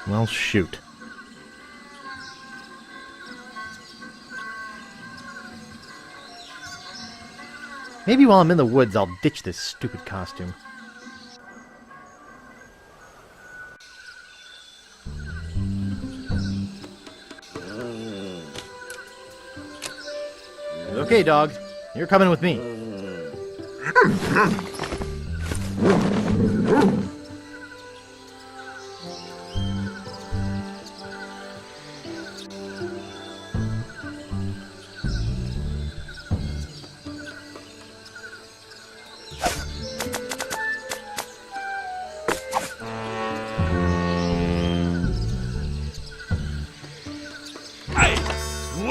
Well, shoot. Maybe while I'm in the woods, I'll ditch this stupid costume. Okay, dog. You're coming with me.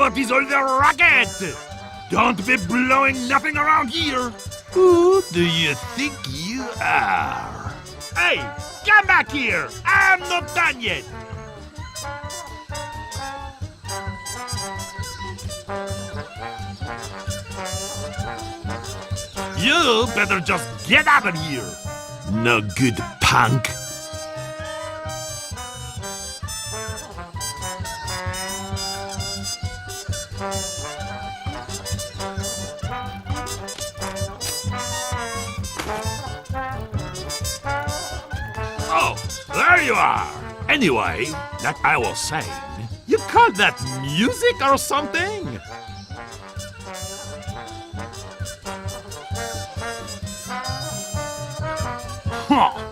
What is all the racket? Don't be blowing nothing around here. Who do you think you are? Hey, come back here. I'm not done yet. You better just get out of here. No good, punk. Oh, there you are. Anyway, like I was saying, you call that music or something? Huh.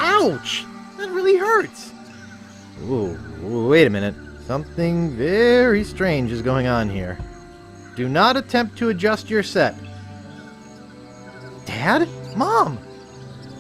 Ouch! That really hurts. Ooh, wait a minute. Something very strange is going on here. Do not attempt to adjust your set. Dad? Mom?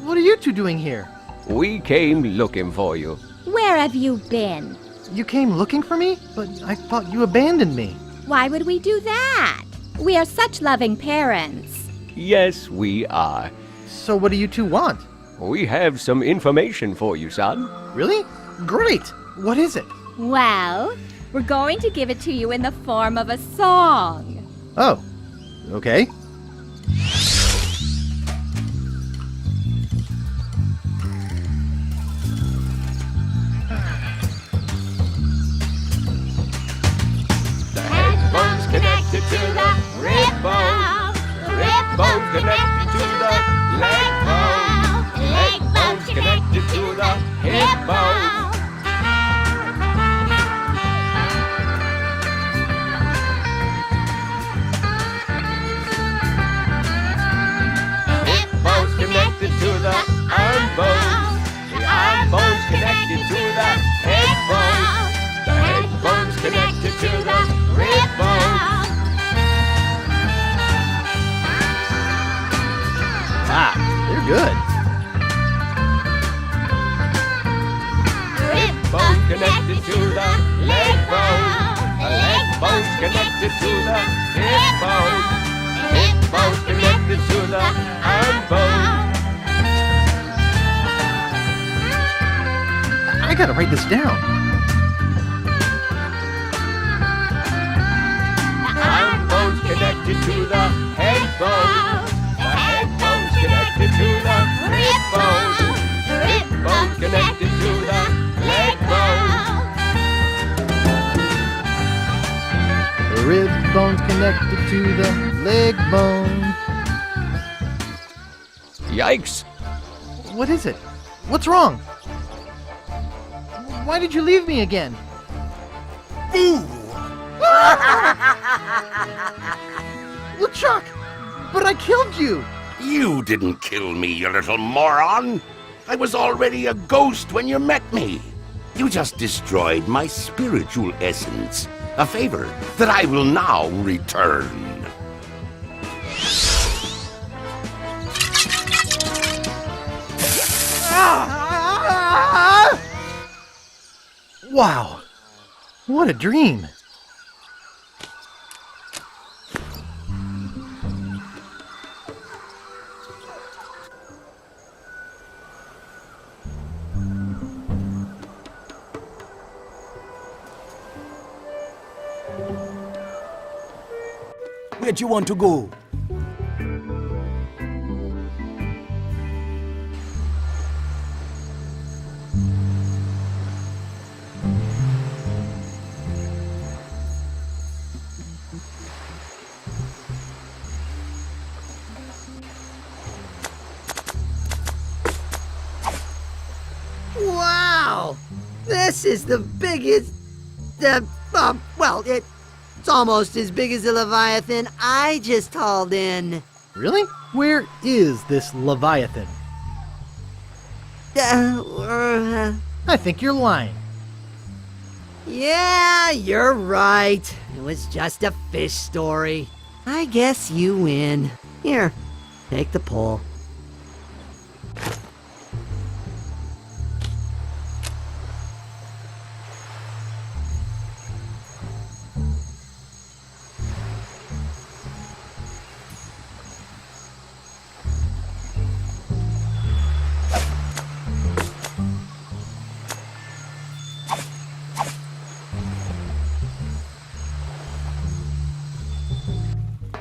What are you two doing here? We came looking for you. Where have you been? You came looking for me? But I thought you abandoned me. Why would we do that? We are such loving parents. Yes, we are. So what do you two want? We have some information for you, son. Really? Great! What is it? Well, we're going to give it to you in the form of a song. Oh, okay. The headphone's connected to the rib bone. The rib bone's connected to the leg bone. The leg bone's connected to the hip bone. Connected to the arm bone. The arm bone's connected to the head bone. The head bone's connected to the rib bone. Wow, you're good. Rib bone connected to the leg bone. The leg bone's connected to the hip bone. Hip bone's connected to the arm bone. I gotta write this down. The arm bone's connected to the head bone. The head bone's connected to the rib bone. The rib bone's connected to the leg bone. The rib bone's connected to the leg bone. Yikes! What is it? What's wrong? Why did you leave me again? Ooh! LeChuck! But I killed you! You didn't kill me, you little moron! I was already a ghost when you met me. You just destroyed my spiritual essence. A favor that I will now return. Wow! What a dream! Where'd you want to go? Wow! This is the biggest... well, it's almost as big as the Leviathan I just hauled in. Really? Where is this Leviathan? I think you're lying. Yeah, you're right. It was just a fish story. I guess you win. Here, take the pole.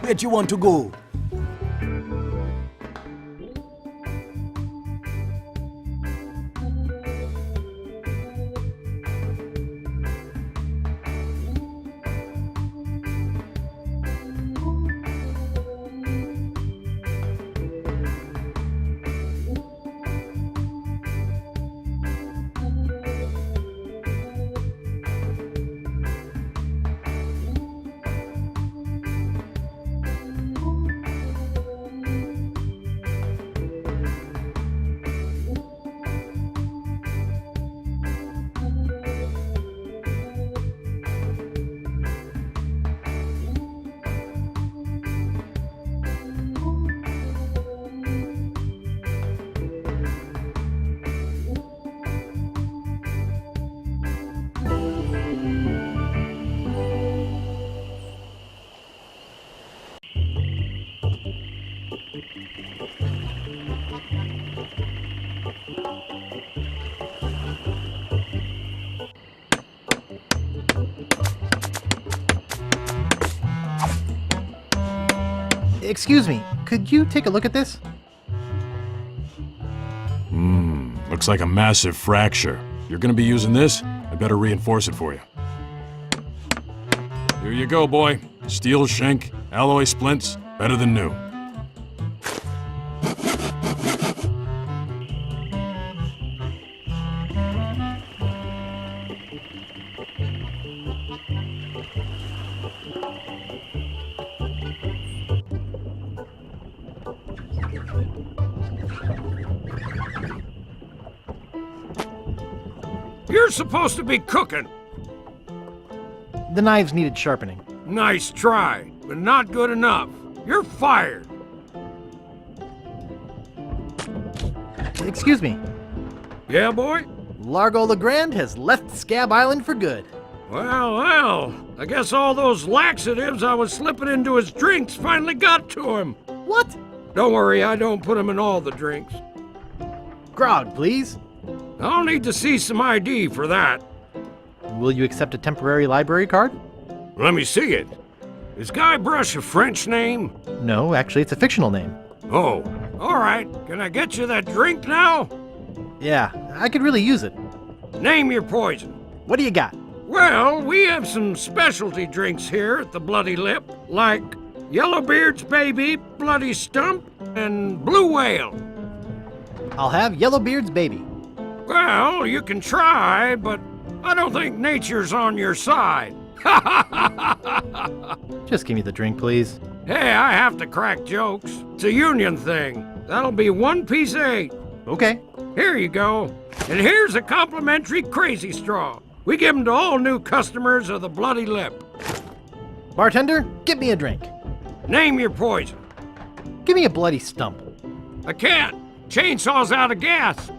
Where do you want to go? Excuse me, could you take a look at this? Looks like a massive fracture. You're gonna be using this? I better reinforce it for you. Here you go, boy. Steel shank, alloy splints, better than new. You're supposed to be cooking. The knives needed sharpening. Nice try, but not good enough. You're fired. Excuse me. Yeah, boy? Largo Legrand has left Scab Island for good. Well, I guess all those laxatives I was slipping into his drinks finally got to him. What? Don't worry, I don't put him in all the drinks. Grog, please. I'll need to see some ID for that. Will you accept a temporary library card? Let me see it. Is Guybrush a French name? No, actually, it's a fictional name. Oh, all right. Can I get you that drink now? Yeah, I could really use it. Name your poison. What do you got? Well, we have some specialty drinks here at the Bloody Lip, like Yellowbeard's Baby, Bloody Stump, and Blue Whale. I'll have Yellowbeard's Baby. Well, you can try, but I don't think nature's on your side. Just give me the drink, please. Hey, I have to crack jokes. It's a union thing. That'll be 1 piece of 8. Okay. Here you go. And here's a complimentary Crazy Straw. We give them to all new customers of the Bloody Lip. Bartender, give me a drink. Name your poison. Give me a Bloody Stump. I can't. Chainsaw's out of gas.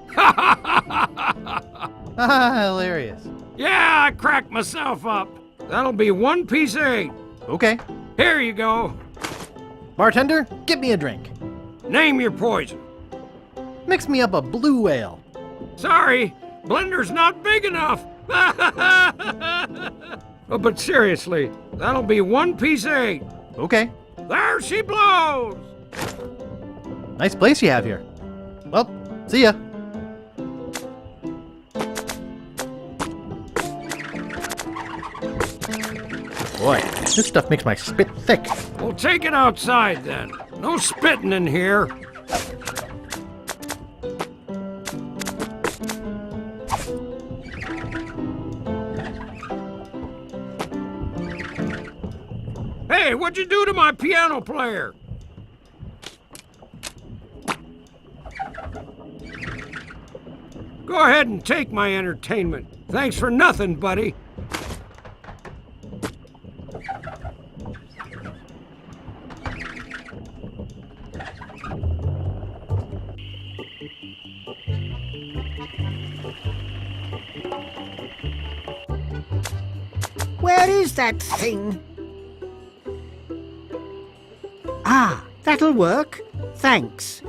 Hilarious. Yeah, I cracked myself up. That'll be 1 piece of 8. Okay. Here you go. Bartender, give me a drink. Name your poison. Mix me up a Blue Whale. Sorry, blender's not big enough. Oh, but seriously, that'll be 1 piece of 8. Okay. There she blows. Nice place you have here. Well, see ya. Boy, this stuff makes my spit thick. Well, take it outside then. No spitting in here. Hey, what'd you do to my piano player? Go ahead and take my entertainment. Thanks for nothing, buddy. Where is that thing? Ah, that'll work. Thanks.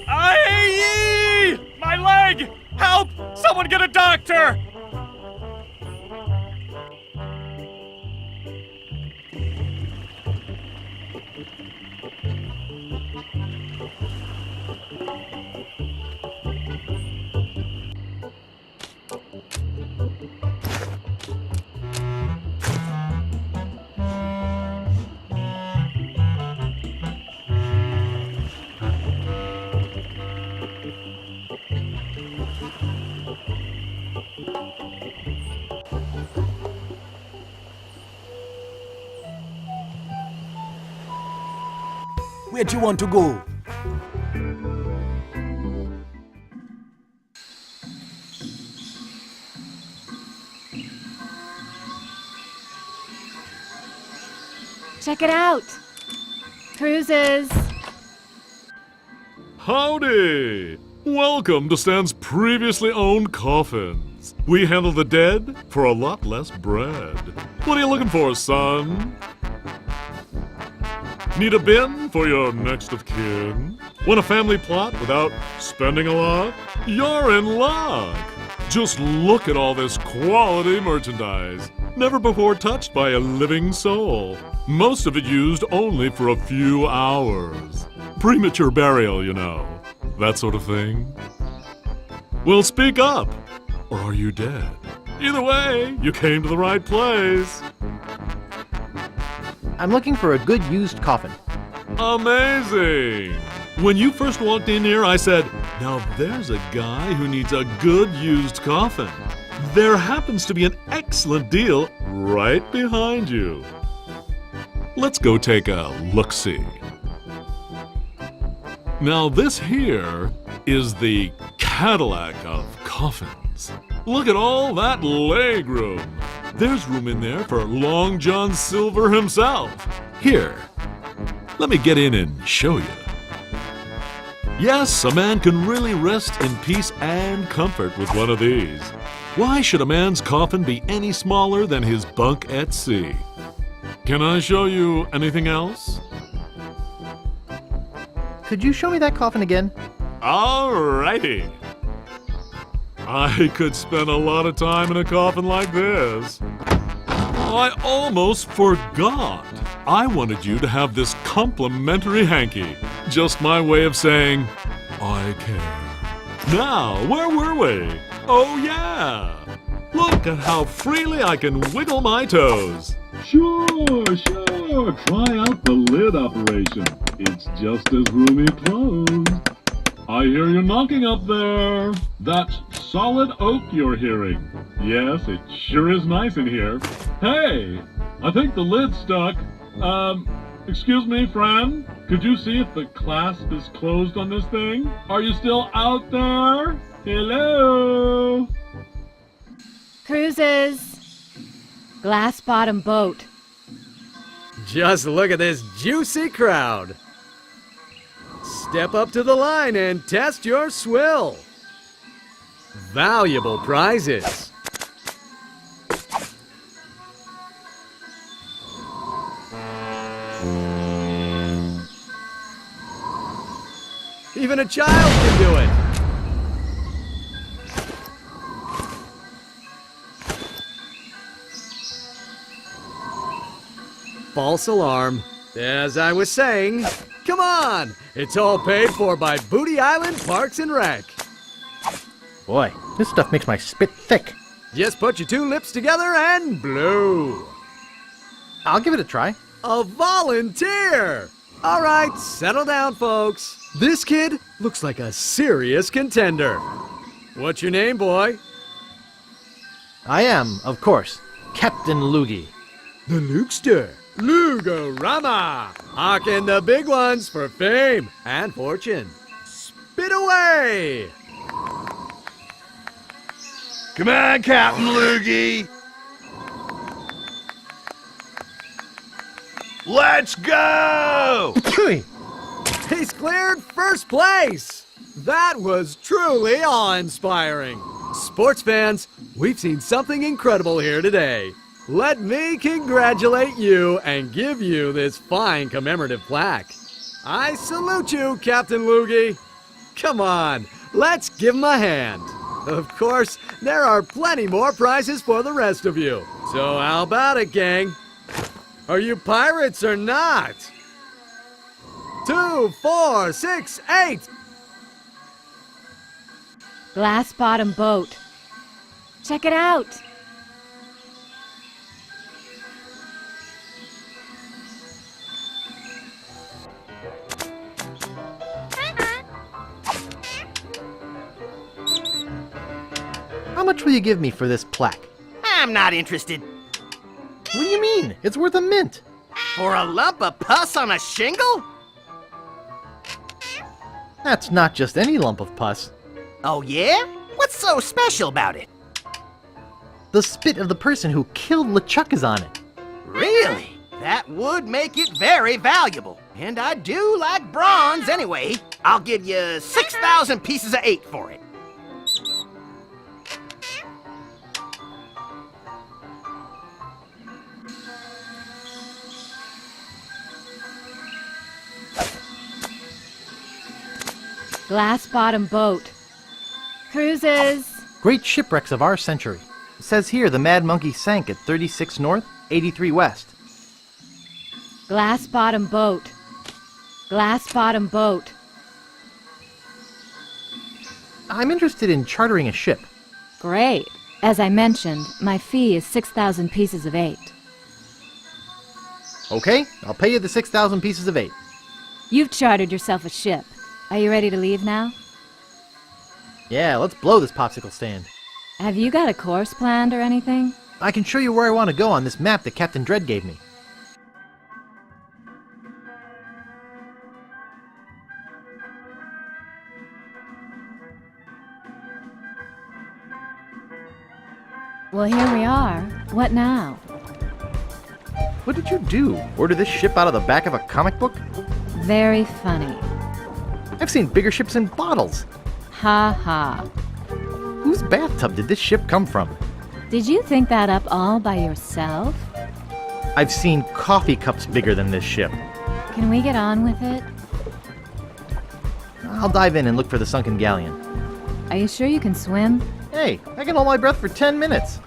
Aye! My leg! Help! Someone get a doctor! Where'd you want to go? Check it out. Cruises. Howdy! Welcome to Stan's previously owned coffins. We handle the dead for a lot less bread. What are you looking for, son? Need a bin for your next of kin? Want a family plot without spending a lot? You're in luck! Just look at all this quality merchandise. Never before touched by a living soul. Most of it used only for a few hours. Premature burial, you know. That sort of thing. Well, speak up. Or are you dead? Either way, you came to the right place. I'm looking for a good used coffin. Amazing! When you first walked in here, I said, now there's a guy who needs a good used coffin. There happens to be an excellent deal right behind you. Let's go take a look-see. Now this here is the Cadillac of coffins. Look at all that leg room. There's room in there for Long John Silver himself. Here, let me get in and show you. Yes, a man can really rest in peace and comfort with one of these. Why should a man's coffin be any smaller than his bunk at sea? Can I show you anything else? Could you show me that coffin again? Alrighty. I could spend a lot of time in a coffin like this. I almost forgot. I wanted you to have this complimentary hanky. Just my way of saying, I care. Now, where were we? Oh yeah! Look at how freely I can wiggle my toes. Sure. Try out the lid operation. It's just as roomy closed. I hear you knocking up there. That's solid oak you're hearing. Yes, it sure is nice in here. Hey, I think the lid's stuck. Excuse me, friend. Could you see if the clasp is closed on this thing? Are you still out there? Hello? Cruises. Glass bottom boat. Just look at this juicy crowd. Step up to the line and test your swill. Valuable prizes. Even a child can do it. false alarm. As I was saying, come on! It's all paid for by Booty Island Parks and Rec. Boy, this stuff makes my spit thick. Just put your two lips together and blow. I'll give it a try. A volunteer! All right, settle down, folks. This kid looks like a serious contender. What's your name, boy? I am, of course, Captain Loogie. The Lukester. Lugorama! Hawking the big ones for fame and fortune. Spit away! Come on, Captain Loogie! Let's go! He's cleared first place! That was truly awe-inspiring. Sports fans, we've seen something incredible here today. Let me congratulate you and give you this fine commemorative plaque. I salute you, Captain Loogie. Come on, let's give him a hand. Of course, there are plenty more prizes for the rest of you. So how about it, gang? Are you pirates or not? 2, 4, 6, 8. Glass bottom boat. Check it out. How much will you give me for this plaque? I'm not interested. What do you mean? It's worth a mint. For a lump of pus on a shingle? That's not just any lump of pus. Oh yeah? What's so special about it? The spit of the person who killed LeChuck is on it. Really? That would make it very valuable. And I do like bronze anyway. I'll give you 6,000 pieces of 8 for it. Glass bottom boat. Cruises. Great shipwrecks of our century. It says here the Mad Monkey sank at 36 north, 83 west. Glass bottom boat. Glass bottom boat. I'm interested in chartering a ship. Great. As I mentioned, my fee is 6,000 pieces of 8. Okay, I'll pay you the 6,000 pieces of 8. You've chartered yourself a ship. Are you ready to leave now? Yeah, let's blow this popsicle stand. Have you got a course planned or anything? I can show you where I want to go on this map that Captain Dread gave me. Well, here we are. What now? What did you do? Order this ship out of the back of a comic book? Very funny. I've seen bigger ships in bottles. Ha ha. Whose bathtub did this ship come from? Did you think that up all by yourself? I've seen coffee cups bigger than this ship. Can we get on with it? I'll dive in and look for the sunken galleon. Are you sure you can swim? Hey, I can hold my breath for 10 minutes.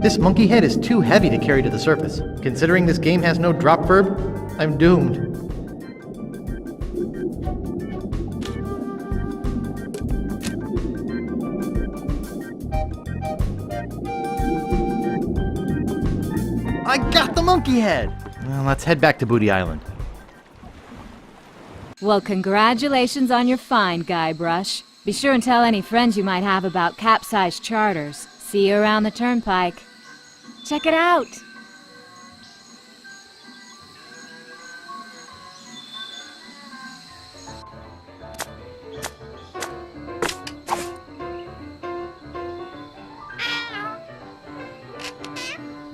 This monkey head is too heavy to carry to the surface. Considering this game has no drop verb, I'm doomed. I got the monkey head! Well, let's head back to Booty Island. Well, congratulations on your find, Guybrush. Be sure and tell any friends you might have about capsized charters. See you around the turnpike. Check it out!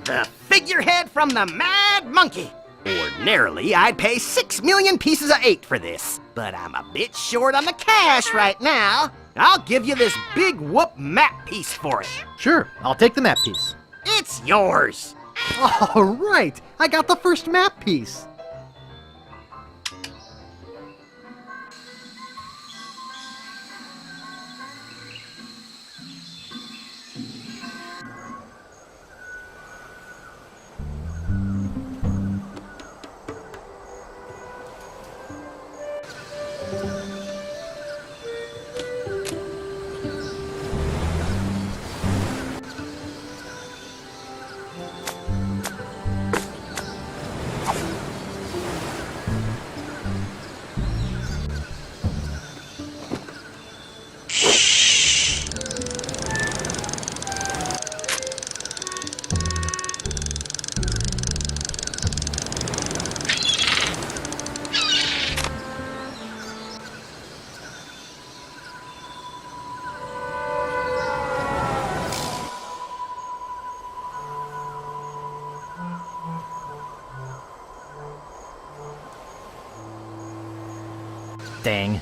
The figurehead from the Mad Monkey. Ordinarily, I'd pay 6 million pieces of 8 for this, but I'm a bit short on the cash right now. I'll give you this big whoop map piece for it. Sure, I'll take the map piece. It's yours. All right, I got the first map piece. Dang.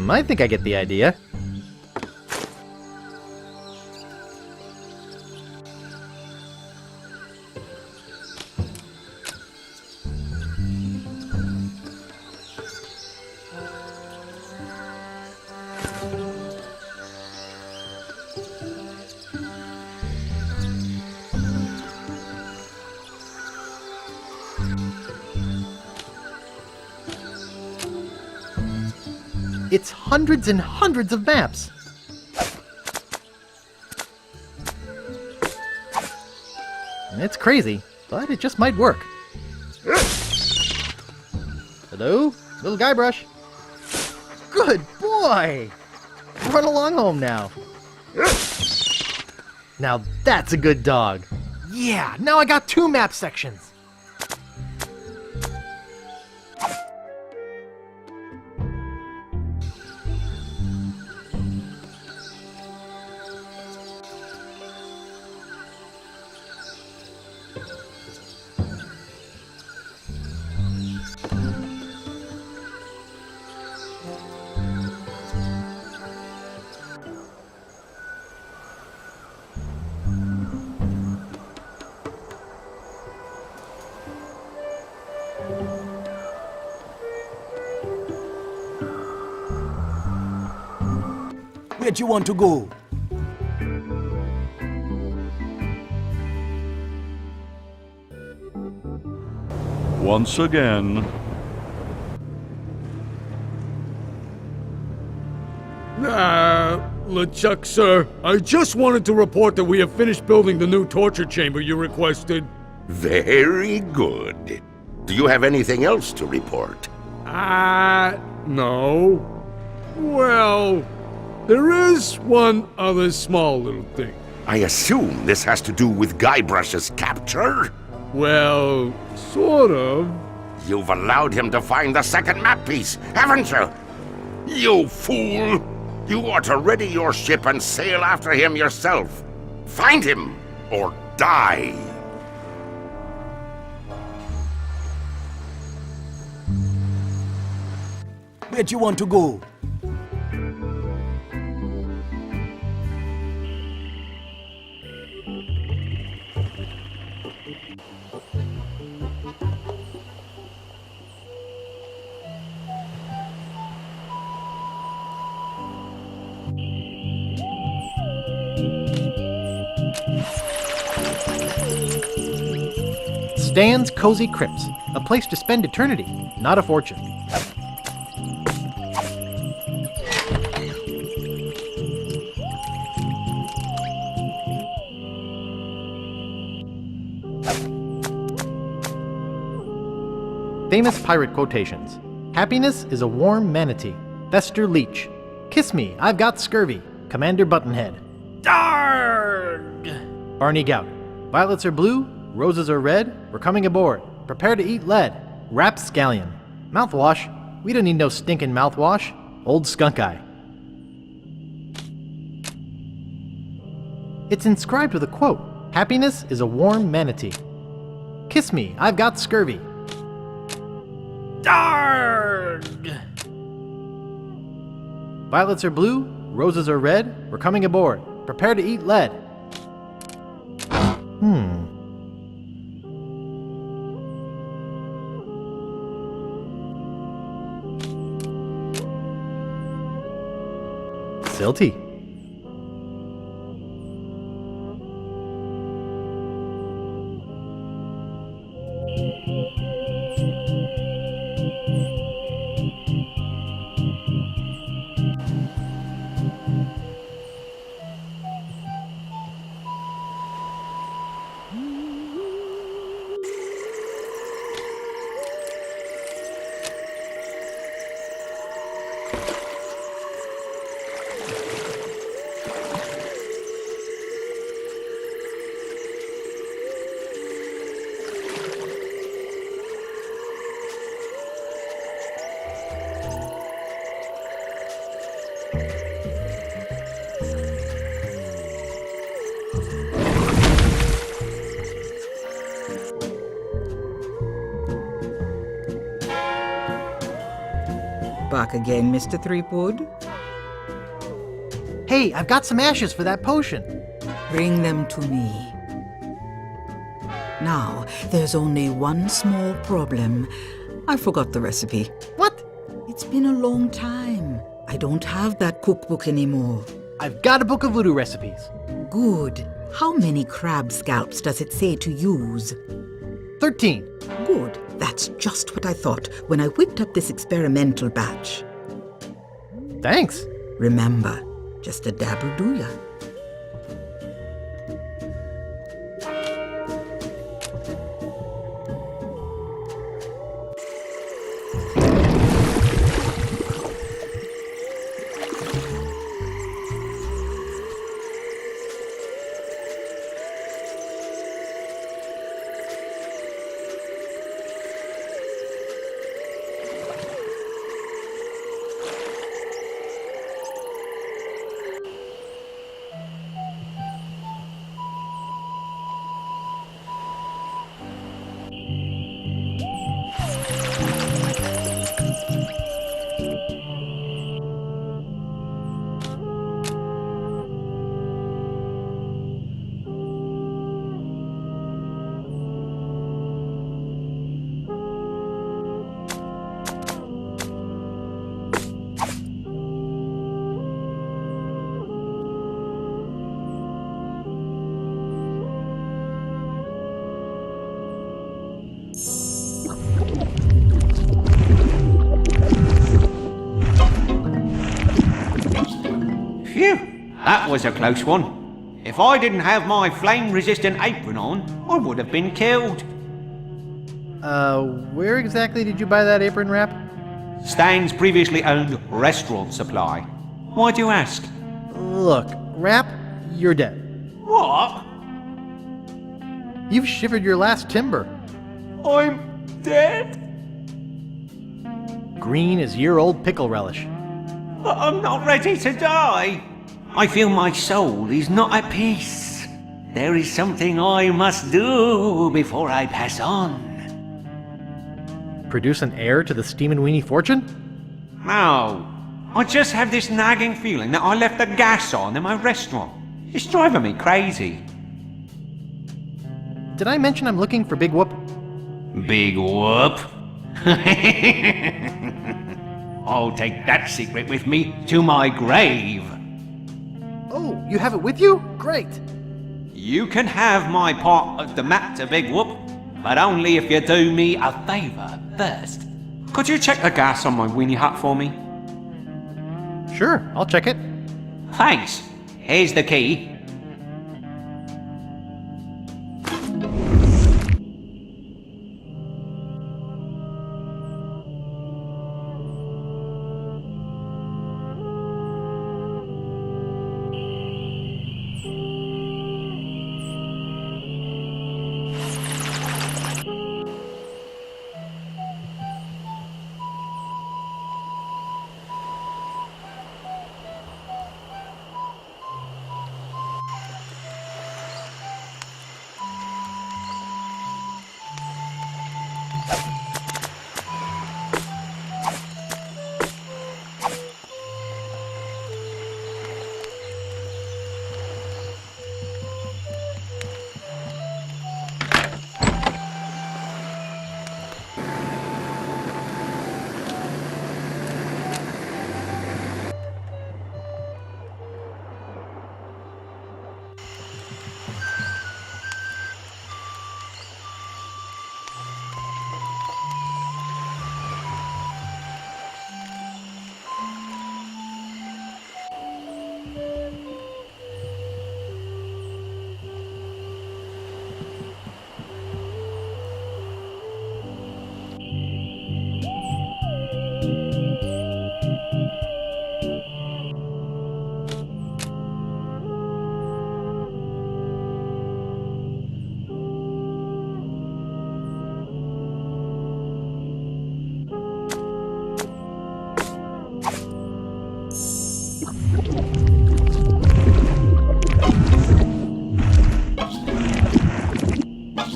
I think I get the idea. It's hundreds and hundreds of maps. It's crazy, but it just might work. Hello? Little Guybrush? Good boy! Run along home now. Now that's a good dog. Yeah, now I got 2 map sections. Where'd you want to go? Once again. LeChuck, sir. I just wanted to report that we have finished building the new torture chamber you requested. Very good. Do you have anything else to report? No. Well, there is one other small little thing. I assume this has to do with Guybrush's capture? Well, sort of. You've allowed him to find the second map piece, haven't you? You fool! You ought to ready your ship and sail after him yourself. Find him, or die! Where'd you want to go? Stan's Cozy Crypts, a place to spend eternity, not a fortune. Famous pirate quotations. Happiness is a warm manatee. Fester Leech. Kiss me, I've got scurvy. Commander Buttonhead. Darn! Barney Gout. Violets are blue, roses are red, we're coming aboard. Prepare to eat lead. Rapscallion. Mouthwash. We don't need no stinking mouthwash. Old Skunk Eye. It's inscribed with a quote. Happiness is a warm manatee. Kiss me, I've got scurvy. Darn! Violets are blue, roses are red, we're coming aboard. Prepare to eat lead. Silty. Back again, Mr. Threepwood? Hey, I've got some ashes for that potion. Bring them to me. Now, there's only one small problem. I forgot the recipe. What? It's been a long time. I don't have that cookbook anymore. I've got a book of voodoo recipes. Good. How many crab scalps does it say to use? 13. Good. That's just what I thought when I whipped up this experimental batch. Thanks. Remember, just a dab will do ya. Phew, that was a close one. If I didn't have my flame-resistant apron on, I would have been killed. Where exactly did you buy that apron wrap? Stan's previously owned restaurant supply. Why do you ask? Look, Rap, you're dead. What? You've shivered your last timber. I'm dead? Green is year-old pickle relish. I'm not ready to die. I feel my soul is not at peace. There is something I must do before I pass on. Produce an heir to the Steamin' Weenie fortune? No. I just have this nagging feeling that I left the gas on in my restaurant. It's driving me crazy. Did I mention I'm looking for Big Whoop? Big Whoop? I'll take that secret with me to my grave. Oh, you have it with you? Great. You can have my part of the map to Big Whoop, but only if you do me a favor first. Could you check the gas on my weenie hut for me? Sure, I'll check it. Thanks. Here's the key.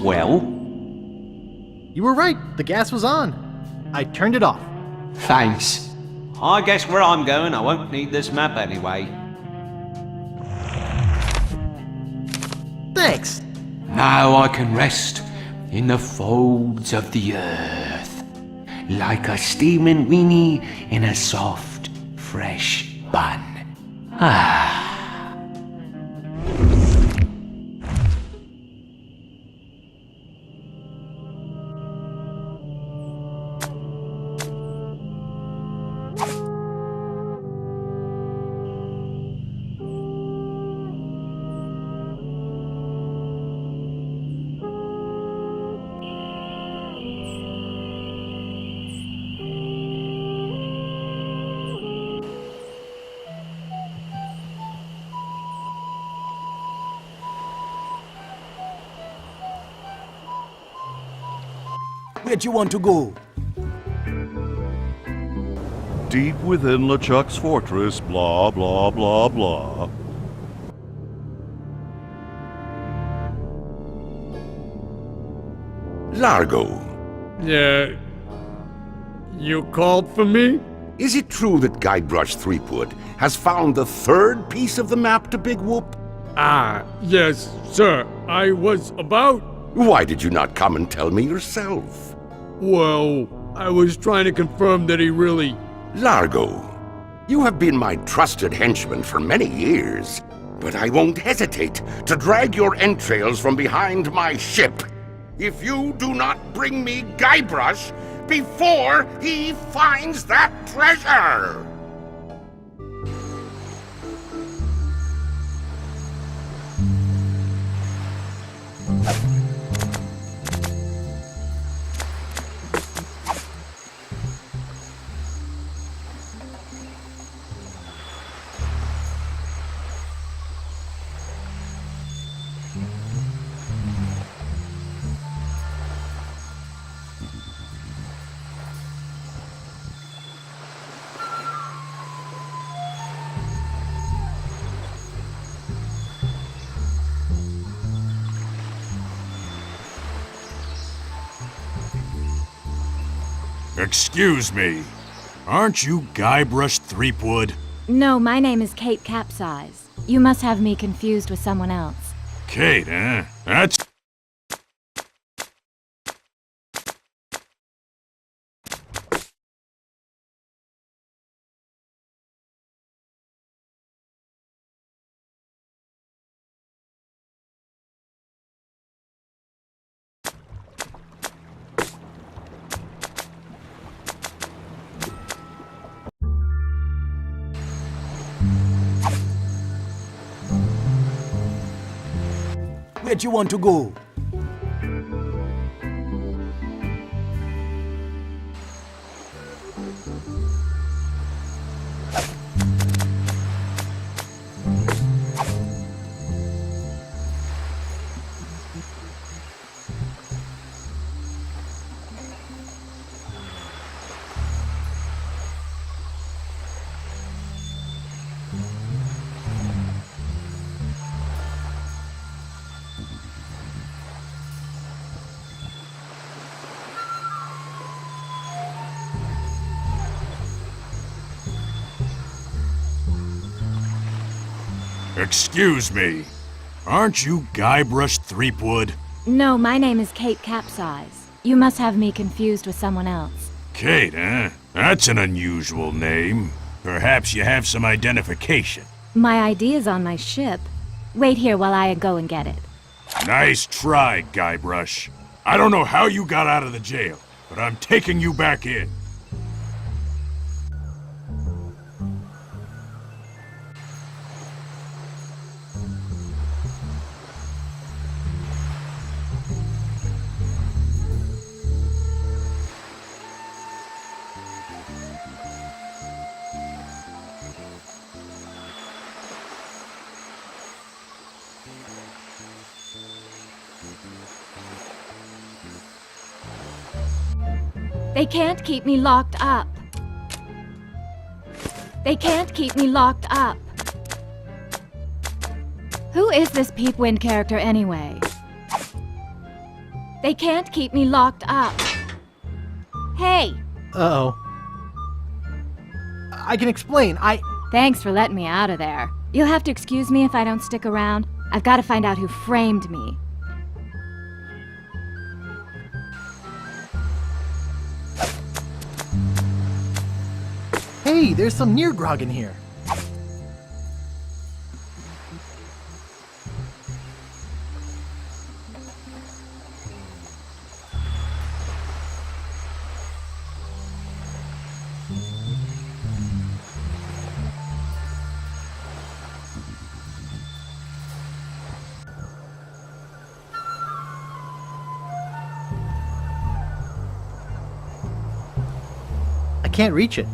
Well? You were right. The gas was on. I turned it off. Thanks. I guess where I'm going, I won't need this map anyway. Thanks. Now I can rest in the folds of the earth, like a steaming weenie in a soft, fresh bun. Ah. Where'd you want to go? Deep within LeChuck's fortress, blah, blah, blah, blah. Largo. Yeah. You called for me? Is it true that Guybrush Threepwood has found the third piece of the map to Big Whoop? Ah, yes, sir. I was about... Why did you not come and tell me yourself? Well, I was trying to confirm that he really... Largo, you have been my trusted henchman for many years, but I won't hesitate to drag your entrails from behind my ship if you do not bring me Guybrush before he finds that treasure! Excuse me. Aren't you Guybrush Threepwood? No, my name is Kate Capsize. You must have me confused with someone else. Kate, eh? That's... Where'd you want to go? Excuse me. Aren't you Guybrush Threepwood? No, my name is Kate Capsize. You must have me confused with someone else. Kate, eh? That's an unusual name. Perhaps you have some identification. My ID is on my ship. Wait here while I go and get it. Nice try, Guybrush. I don't know how you got out of the jail, but I'm taking you back in. They can't keep me locked up. They can't keep me locked up. Who is this Peepwind character anyway? They can't keep me locked up. Hey! Uh-oh. I can explain. Thanks for letting me out of there. You'll have to excuse me if I don't stick around. I've got to find out who framed me. Hey, there's some Neargrog in here. I can't reach it.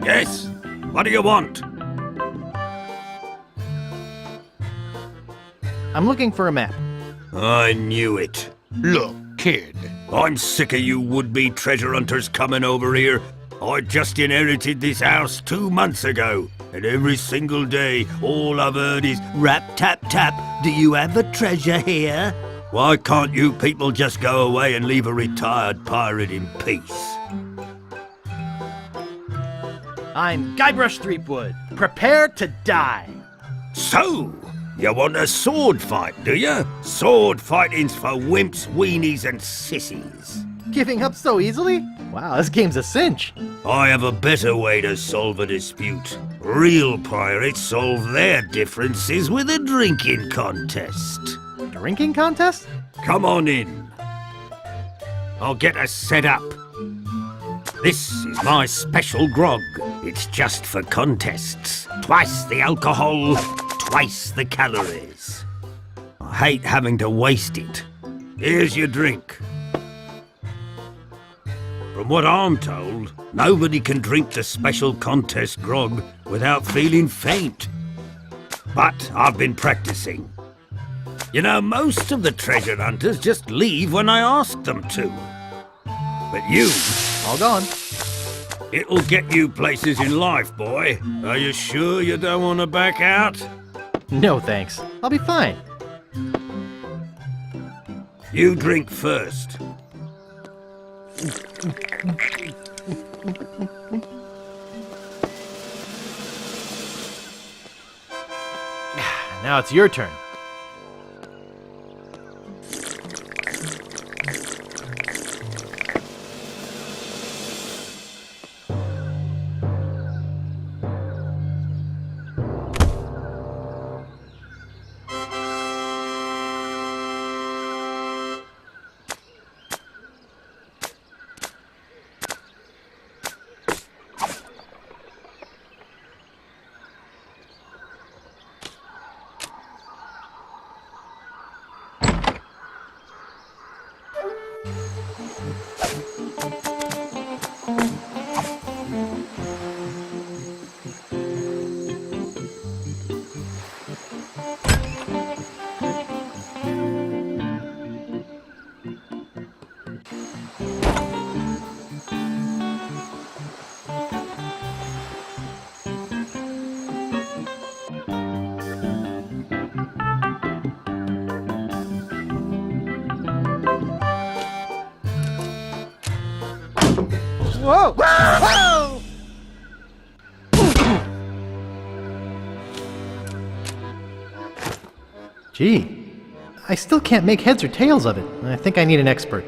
Yes? What do you want? I'm looking for a map. I knew it. Look, kid, I'm sick of you would-be treasure hunters coming over here. I just inherited this house 2 months ago, and every single day all I've heard is rap tap tap, do you have a treasure here? Why can't you people just go away and leave a retired pirate in peace? I'm Guybrush Threepwood. Prepare to die. So, you want a sword fight, do you? Sword fighting's for wimps, weenies, and sissies. Giving up so easily? Wow, this game's a cinch. I have a better way to solve a dispute. Real pirates solve their differences with a drinking contest. Drinking contest? Come on in. I'll get us set up. This is my special grog. It's just for contests. Twice the alcohol, twice the calories. I hate having to waste it. Here's your drink. From what I'm told, nobody can drink the special contest grog without feeling faint. But I've been practicing. You know, most of the treasure hunters just leave when I ask them to. But you... All gone. It'll get you places in life, boy. Are you sure you don't want to back out? No thanks. I'll be fine. You drink first. Now it's your turn. Whoa! Whoa! Gee, I still can't make heads or tails of it. I think I need an expert.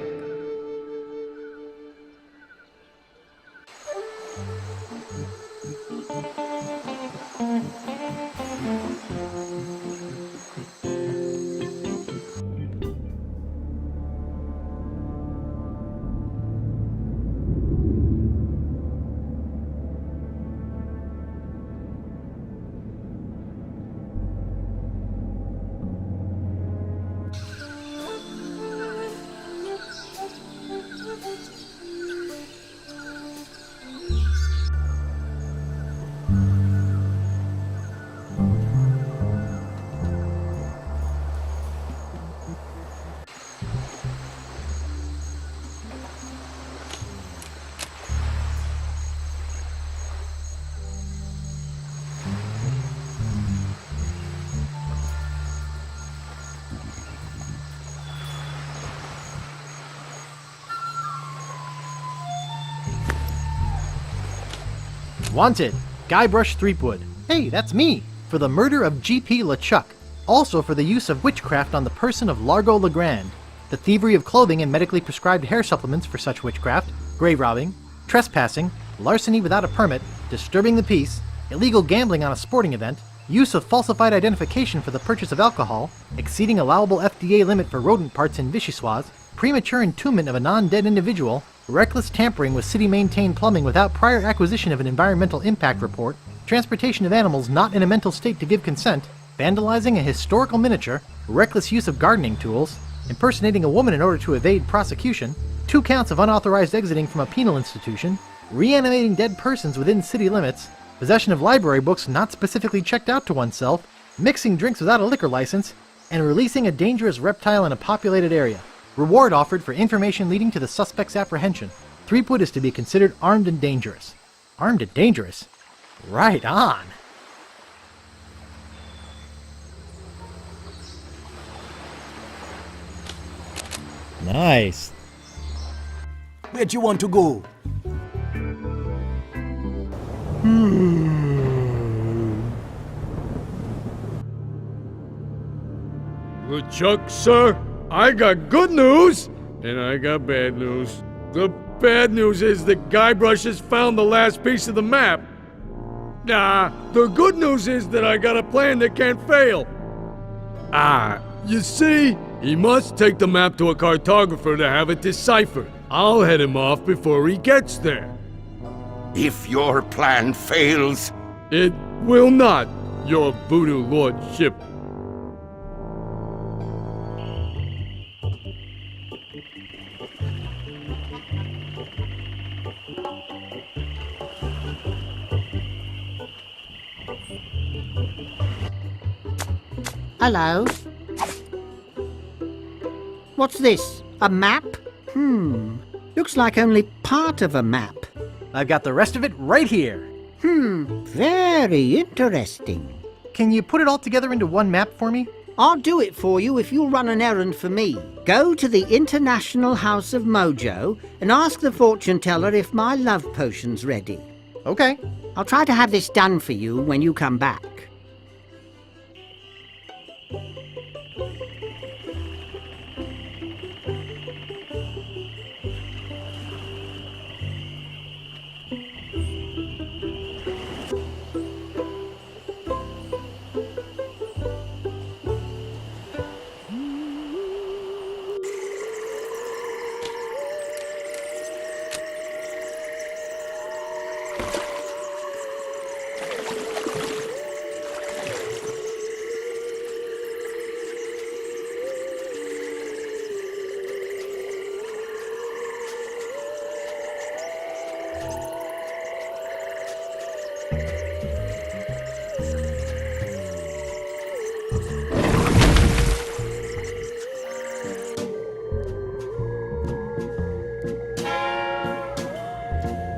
Wanted, Guybrush Threepwood. Hey, that's me! For the murder of G.P. LeChuck. Also for the use of witchcraft on the person of Largo Legrand. The thievery of clothing and medically prescribed hair supplements for such witchcraft. Grave robbing. Trespassing. Larceny without a permit. Disturbing the peace. Illegal gambling on a sporting event. Use of falsified identification for the purchase of alcohol. Exceeding allowable FDA limit for rodent parts in Vichyssoise. Premature entombment of a non-dead individual. Reckless tampering with city-maintained plumbing without prior acquisition of an environmental impact report, transportation of animals not in a mental state to give consent, vandalizing a historical miniature, reckless use of gardening tools, impersonating a woman in order to evade prosecution, 2 counts of unauthorized exiting from a penal institution, reanimating dead persons within city limits, possession of library books not specifically checked out to oneself, mixing drinks without a liquor license, and releasing a dangerous reptile in a populated area. Reward offered for information leading to the suspect's apprehension. Threepwood is to be considered armed and dangerous. Armed and dangerous? Right on! Nice. Where'd you want to go? LeChuck, sir, I got good news, and I got bad news. The bad news is that Guybrush has found the last piece of the map. The good news is that I got a plan that can't fail. You see, He must take the map to a cartographer to have it deciphered. I'll head him off before he gets there. If your plan fails... It will not, your voodoo lordship. Hello? What's this? A map? Looks like only part of a map. I've got the rest of it right here. Very interesting. Can you put it all together into one map for me? I'll do it for you if you'll run an errand for me. Go to the International House of Mojo and ask the fortune teller if my love potion's ready. Okay. I'll try to have this done for you when you come back.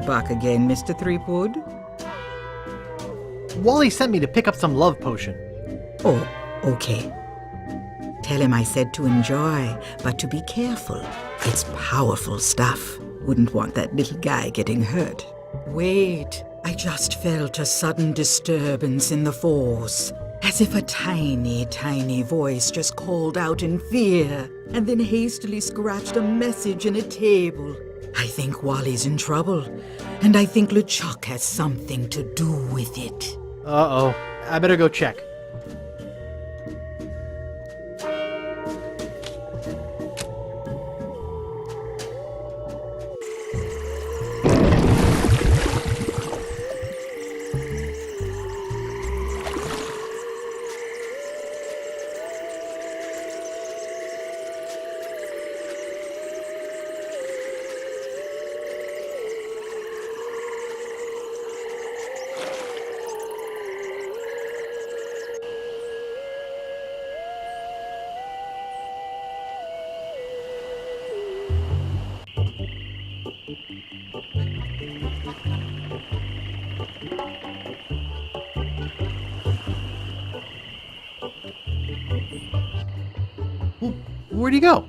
Back again, Mr. Threepwood? Wally sent me to pick up some love potion. Oh, okay. Tell him I said to enjoy, but to be careful. It's powerful stuff. Wouldn't want that little guy getting hurt. Wait, I just felt a sudden disturbance in the force. As if a tiny, tiny voice just called out in fear, and then hastily scratched a message in a table. I think Wally's in trouble, and I think LeChuck has something to do with it. Uh-oh. I better go check. Where'd he go?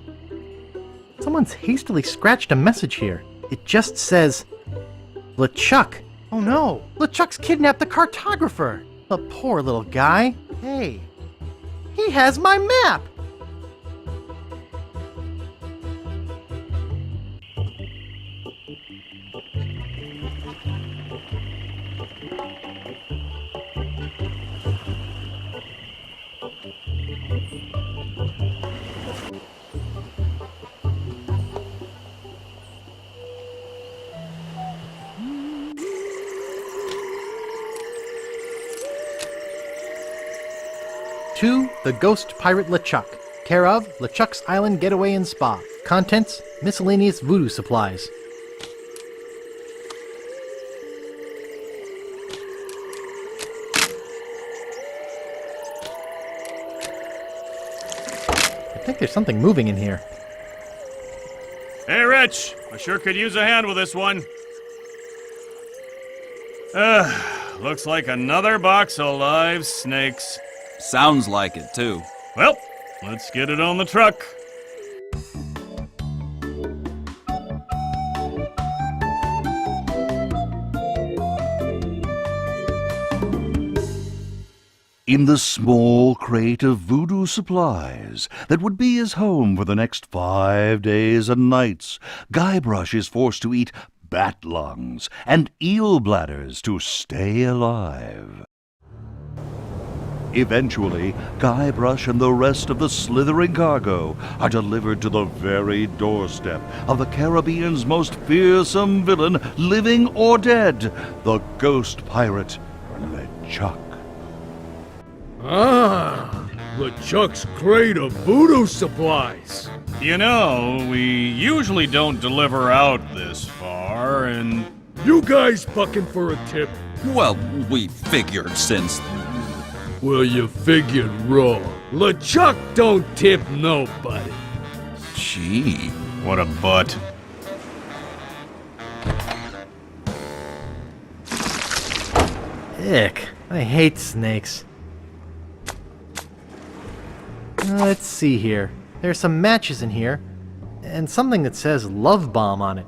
Someone's hastily scratched a message here. It just says, LeChuck. Oh no, LeChuck's kidnapped the cartographer. The poor little guy. Hey, he has my map. To the Ghost Pirate LeChuck, care of LeChuck's Island Getaway and Spa. Contents, miscellaneous voodoo supplies. I think there's something moving in here. Hey, Rich! I sure could use a hand with this one. Looks like another box of live snakes. Sounds like it, too. Well, let's get it on the truck. In the small crate of voodoo supplies that would be his home for the next 5 days and nights, Guybrush is forced to eat bat lungs and eel bladders to stay alive. Eventually, Guybrush and the rest of the slithering cargo are delivered to the very doorstep of the Caribbean's most fearsome villain, living or dead, the ghost pirate, LeChuck. Ah, LeChuck's crate of voodoo supplies. You know, we usually don't deliver out this far, and... You guys bucking for a tip? Well, we figured since... Well, you figured wrong. LeChuck don't tip nobody. Gee, what a butt. Ick. I hate snakes. Let's see here. There's some matches in here, and something that says Love Bomb on it.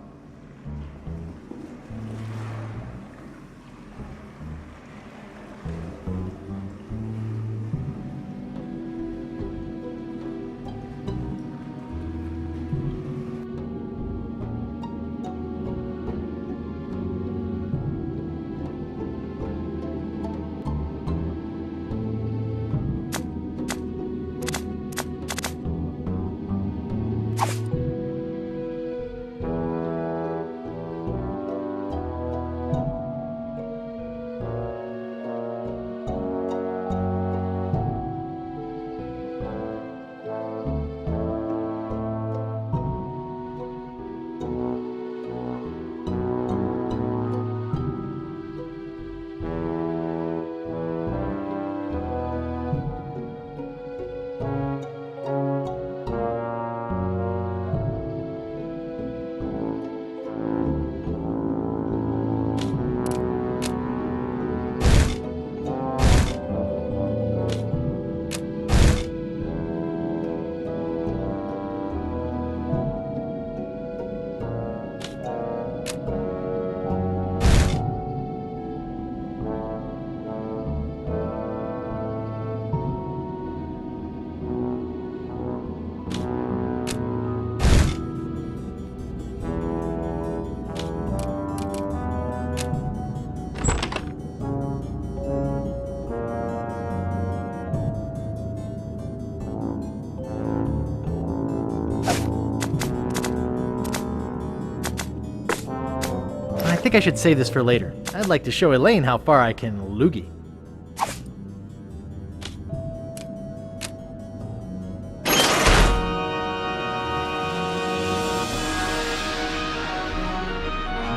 I think I should save this for later. I'd like to show Elaine how far I can loogie.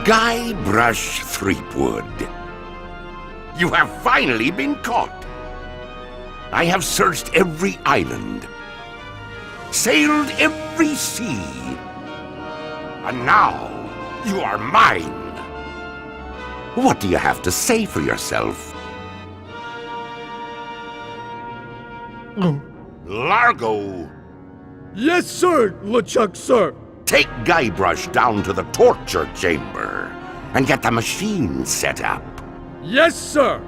Guybrush Threepwood. You have finally been caught. I have searched every island, sailed every sea, and now you are mine. What do you have to say for yourself? Largo! Yes, sir, LeChuck, sir. Take Guybrush down to the torture chamber and get the machine set up. Yes, sir.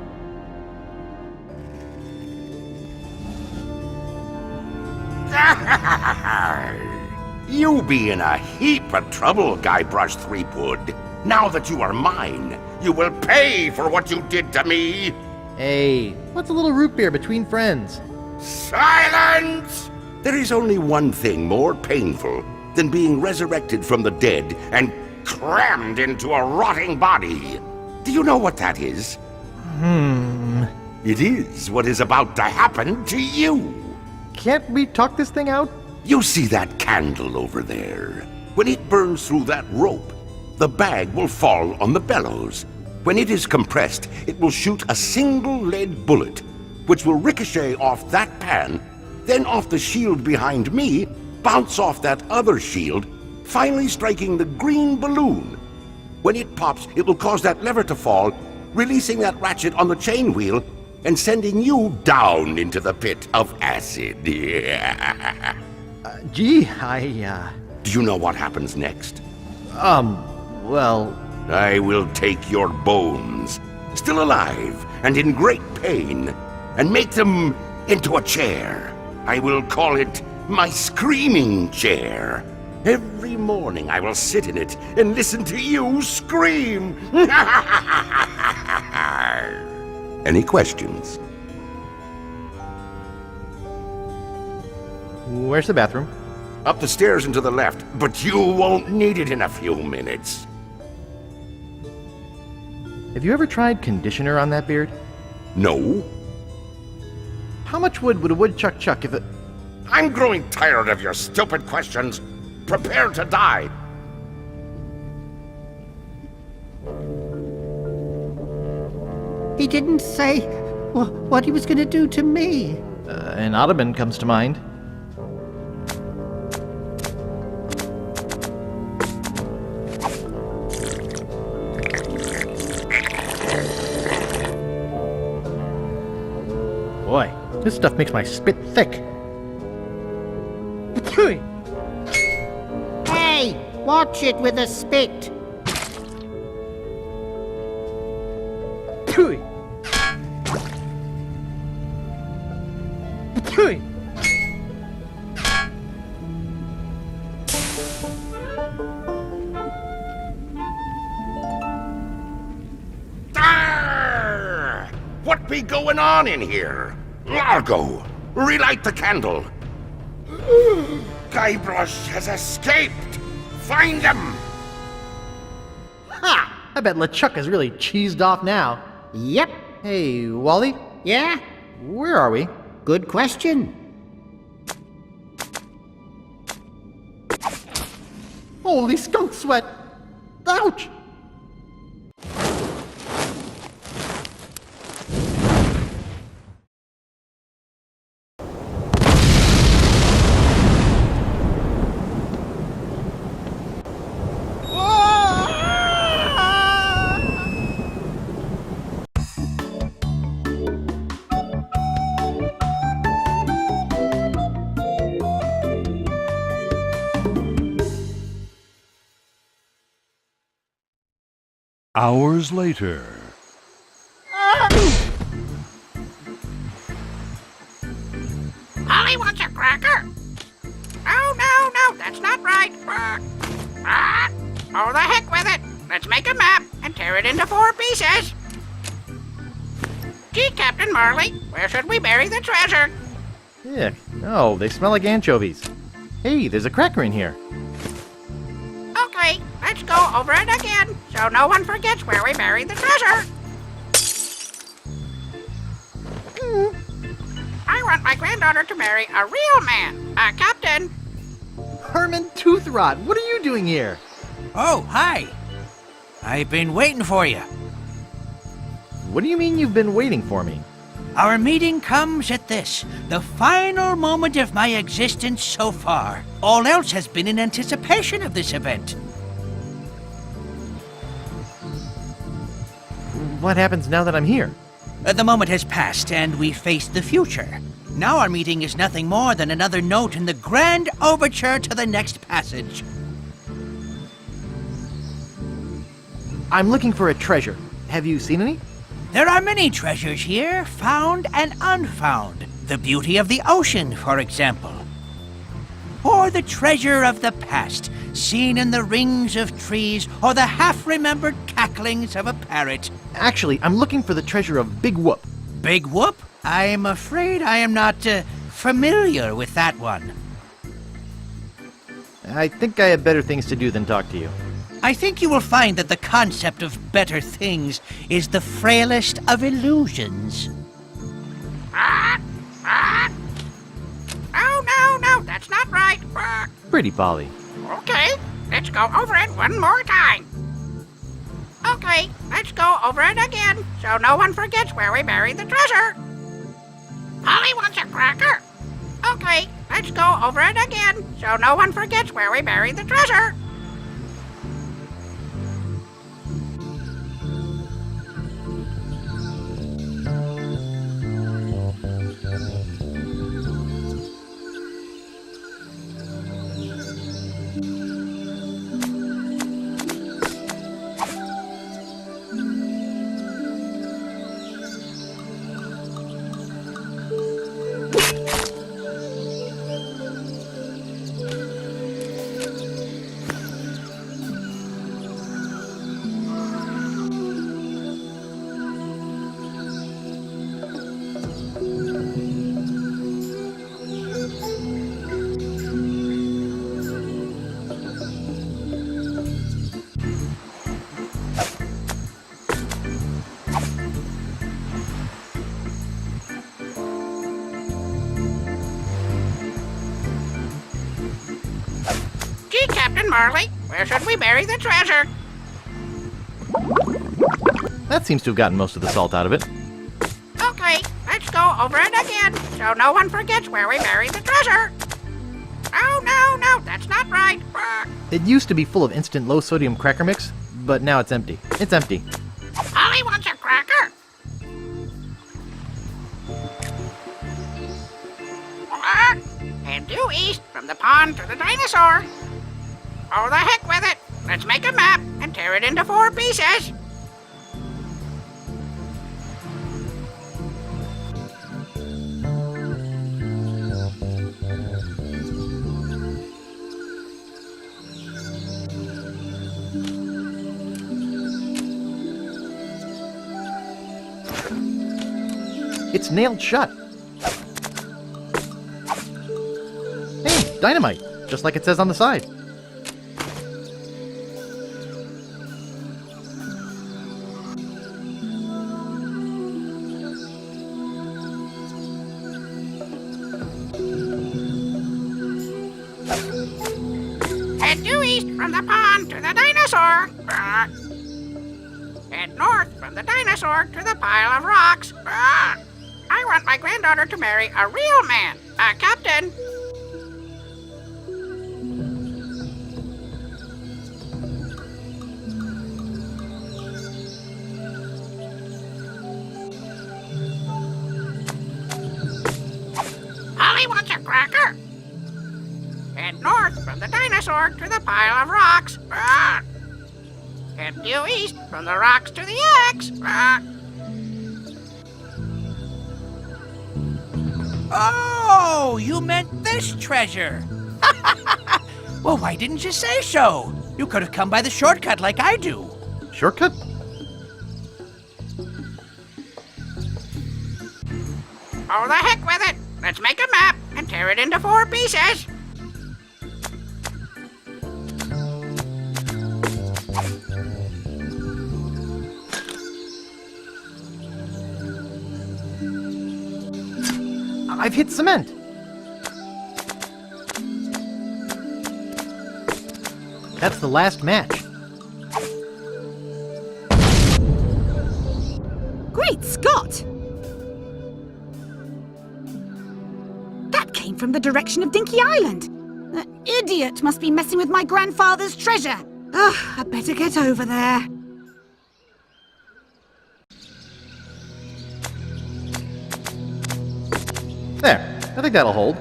You be in a heap of trouble, Guybrush Threepwood. Now that you are mine, you will pay for what you did to me. Hey, what's a little root beer between friends? Silence! There is only one thing more painful than being resurrected from the dead and crammed into a rotting body. Do you know what that is? It is what is about to happen to you. Can't we talk this thing out? You see that candle over there? When it burns through that rope, the bag will fall on the bellows. When it is compressed, it will shoot a single lead bullet, which will ricochet off that pan, then off the shield behind me, bounce off that other shield, finally striking the green balloon. When it pops, it will cause that lever to fall, releasing that ratchet on the chain wheel, and sending you down into the pit of acid. Gee, Do you know what happens next? Well... I will take your bones, still alive and in great pain, and make them into a chair. I will call it my screaming chair. Every morning I will sit in it and listen to you scream. Any questions? Where's the bathroom? Up the stairs and to the left, but you won't need it in a few minutes. Have you ever tried conditioner on that beard? No. How much wood would a woodchuck chuck if it... I'm growing tired of your stupid questions. Prepare to die. He didn't say what he was going to do to me. An ottoman comes to mind. Boy, this stuff makes my spit thick. Hey, watch it with a spit. Arr! What be going on in here? Largo, relight the candle. Guybrush has escaped. Find him. Ha! I bet LeChuck is really cheesed off now. Yep. Hey, Wally? Yeah? Where are we? Good question. Holy skunk sweat! Ouch! Hours later. Polly wants a cracker. No, that's not right. Oh, the heck with it. Let's make a map and tear it into 4 pieces. Gee, Captain Marley, where should we bury the treasure? Yeah. Oh, they smell like anchovies. Hey, there's a cracker in here. Okay, let's go over it again, so no one forgets where we buried the treasure. I want my granddaughter to marry a real man, a captain. Herman Toothrot, what are you doing here? Oh, hi. I've been waiting for you. What do you mean you've been waiting for me? Our meeting comes at this, the final moment of my existence so far. All else has been in anticipation of this event. What happens now that I'm here? The moment has passed and we face the future. Now our meeting is nothing more than another note in the grand overture to the next passage. I'm looking for a treasure. Have you seen any? There are many treasures here, found and unfound. The beauty of the ocean, for example. Or the treasure of the past, seen in the rings of trees or the half-remembered cacklings of a parrot. Actually, I'm looking for the treasure of Big Whoop. Big Whoop? I'm afraid I am not familiar with that one. I think I have better things to do than talk to you. I think you will find that the concept of better things is the frailest of illusions. Oh, no, that's not right. Pretty Polly. Okay, let's go over it one more time. Okay, let's go over it again, so no one forgets where we buried the treasure. Polly wants a cracker. Okay, let's go over it again, so no one forgets where we buried the treasure. Marley, where should we bury the treasure? That seems to have gotten most of the salt out of it. Okay, let's go over it again, so no one forgets where we buried the treasure. No, that's not right. It used to be full of instant low-sodium cracker mix, but now it's empty. It's empty. Polly wants a cracker. And due east from the pond to the dinosaur. Oh, the heck with it. Let's make a map and tear it into 4 pieces. It's nailed shut. Hey, dynamite, just like it says on the side. Head due east from the pond to the dinosaur. Head north from the dinosaur to the pile of rocks. I want my granddaughter to marry a real man, a captain. Polly wants a cracker. Head north from the dinosaur to the pile of rocks. Head due east from the rocks to the X. Oh, you meant this treasure. Well, why didn't you say so? You could have come by the shortcut like I do. Shortcut? Oh, the heck with it. Let's make a map and tear it into 4 pieces. I've hit cement. That's the last match. Great Scott! That came from the direction of Dinky Island. That idiot must be messing with my grandfather's treasure. Ugh, I better get over there. There, I think that'll hold.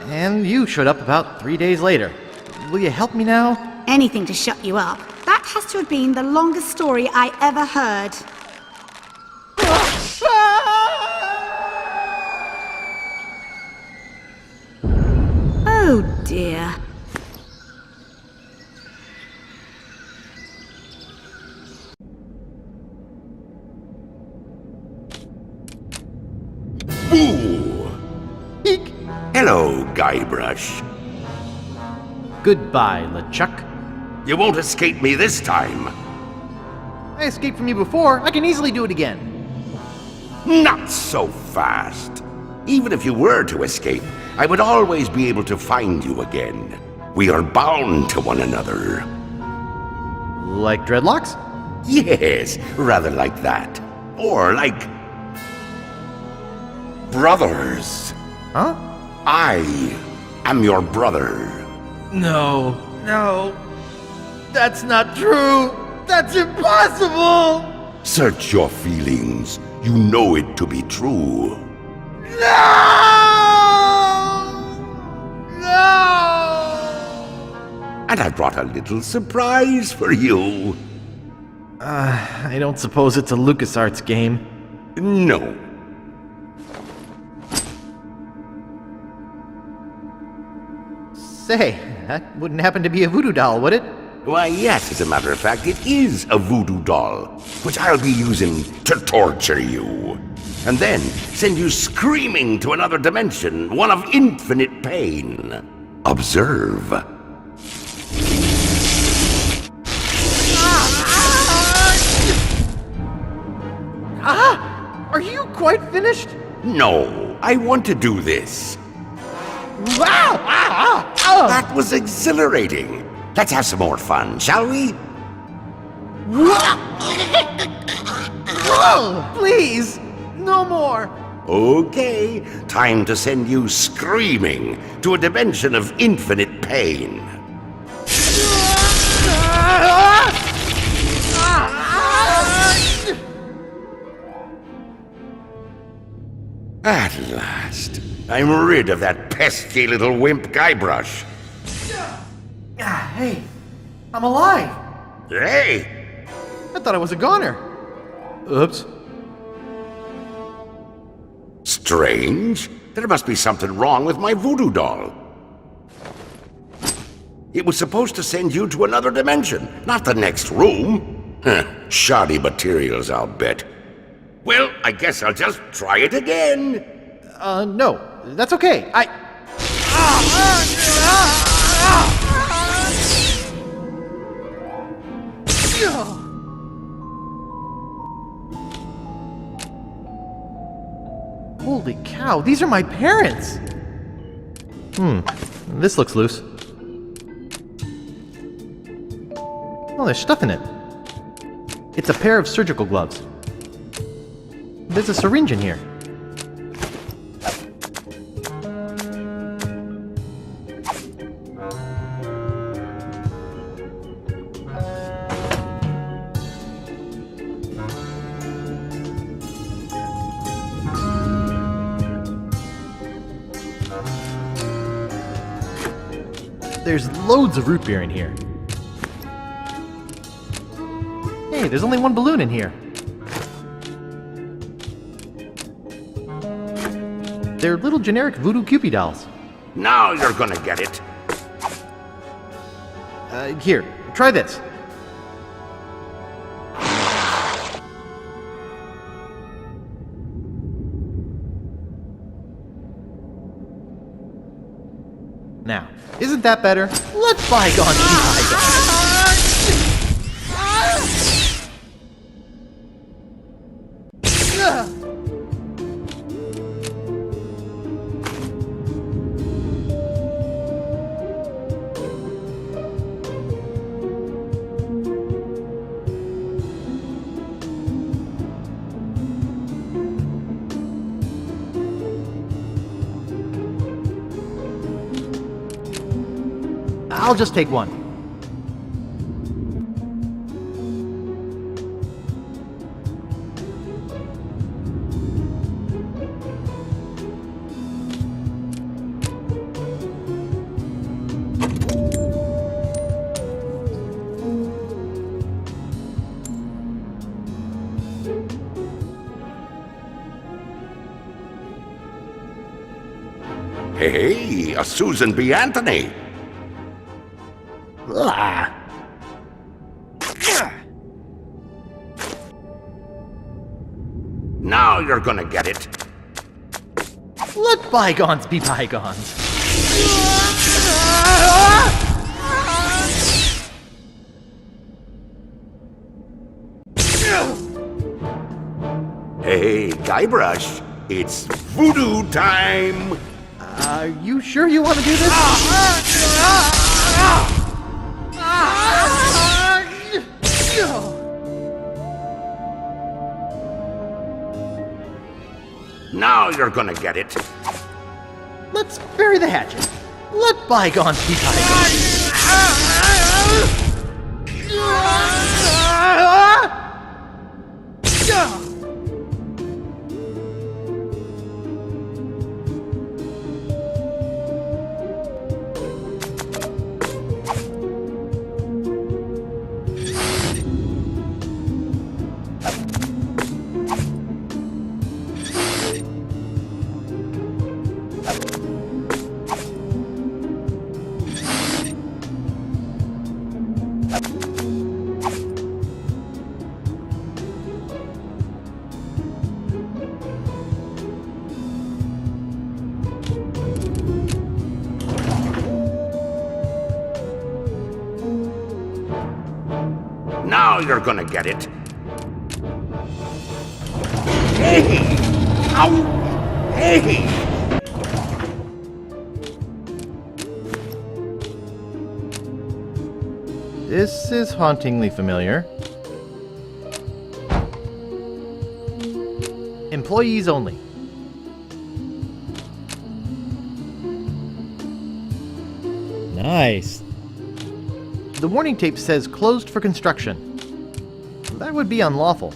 And you showed up about 3 days later. Will you help me now? Anything to shut you up. That has to have been the longest story I ever heard. Oh dear. Ooh! Eek! Hello, Guybrush. Goodbye, LeChuck. You won't escape me this time. I escaped from you before. I can easily do it again. Not so fast. Even if you were to escape, I would always be able to find you again. We are bound to one another. Like dreadlocks? Yes, rather like that. Or like... brothers. Huh? I am your brother. No. That's not true. That's impossible. Search your feelings. You know it to be true. And I brought a little surprise for you. I don't suppose it's a LucasArts game. No. Say, that wouldn't happen to be a voodoo doll, would it? Why, yes, as a matter of fact, it is a voodoo doll, which I'll be using to torture you. and then send you screaming to another dimension, one of infinite pain. Observe. Are you quite finished? No, I want to do this. That was exhilarating. Let's have some more fun, shall we? Please, no more. Okay, time to send you screaming to a dimension of infinite pain. At last, I'm rid of that pesky little wimp Guybrush. Hey, I'm alive. Hey! I thought I was a goner. Oops. Strange. There must be something wrong with my voodoo doll. It was supposed to send you to another dimension, not the next room. Shoddy materials, I'll bet. Well, I guess I'll just try it again. No, that's okay. Holy cow, these are my parents! This looks loose. Oh, there's stuff in it. It's a pair of surgical gloves. There's a syringe in here. There's loads of root beer in here. Hey, there's only one balloon in here. They're little generic voodoo Cupid dolls. Now you're gonna get it. Here, try this. Now, isn't that better? Let bygones be bygones. I'll just take one. Hey, a Susan B. Anthony. Now you're gonna get it. Let bygones be bygones. Hey, Guybrush, it's voodoo time! Are you sure you want to do this? Now you're gonna get it. Let's bury the hatchet. Let bygones be bygones. Now you're gonna get it. Hey! Ow! Hey! This is hauntingly familiar. Employees only. Nice. The warning tape says closed for construction. That would be unlawful.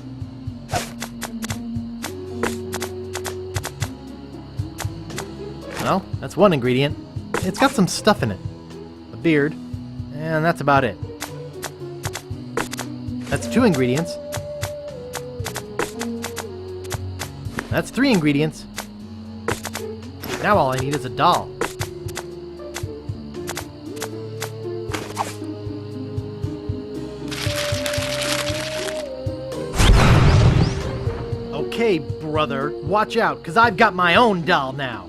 Well, that's one ingredient. It's got some stuff in it. A beard, and that's about it. That's 2 ingredients. That's 3 ingredients. Now all I need is a doll. Okay, brother, watch out, 'cause I've got my own doll now.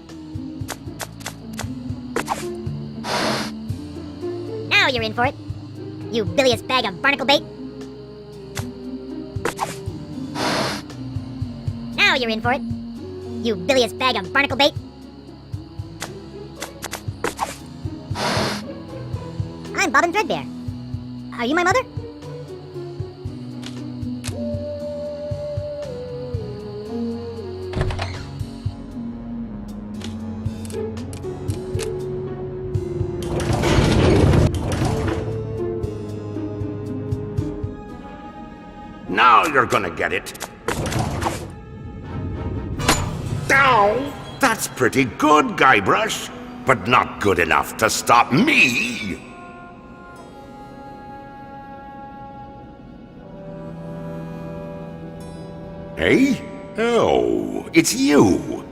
Now you're in for it, you bilious bag of barnacle bait. Now you're in for it, you bilious bag of barnacle bait. I'm Bobbin Threadbare. Are you my mother? Now you're gonna get it. Ow! That's pretty good, Guybrush, but not good enough to stop me. Hey? Oh, it's you.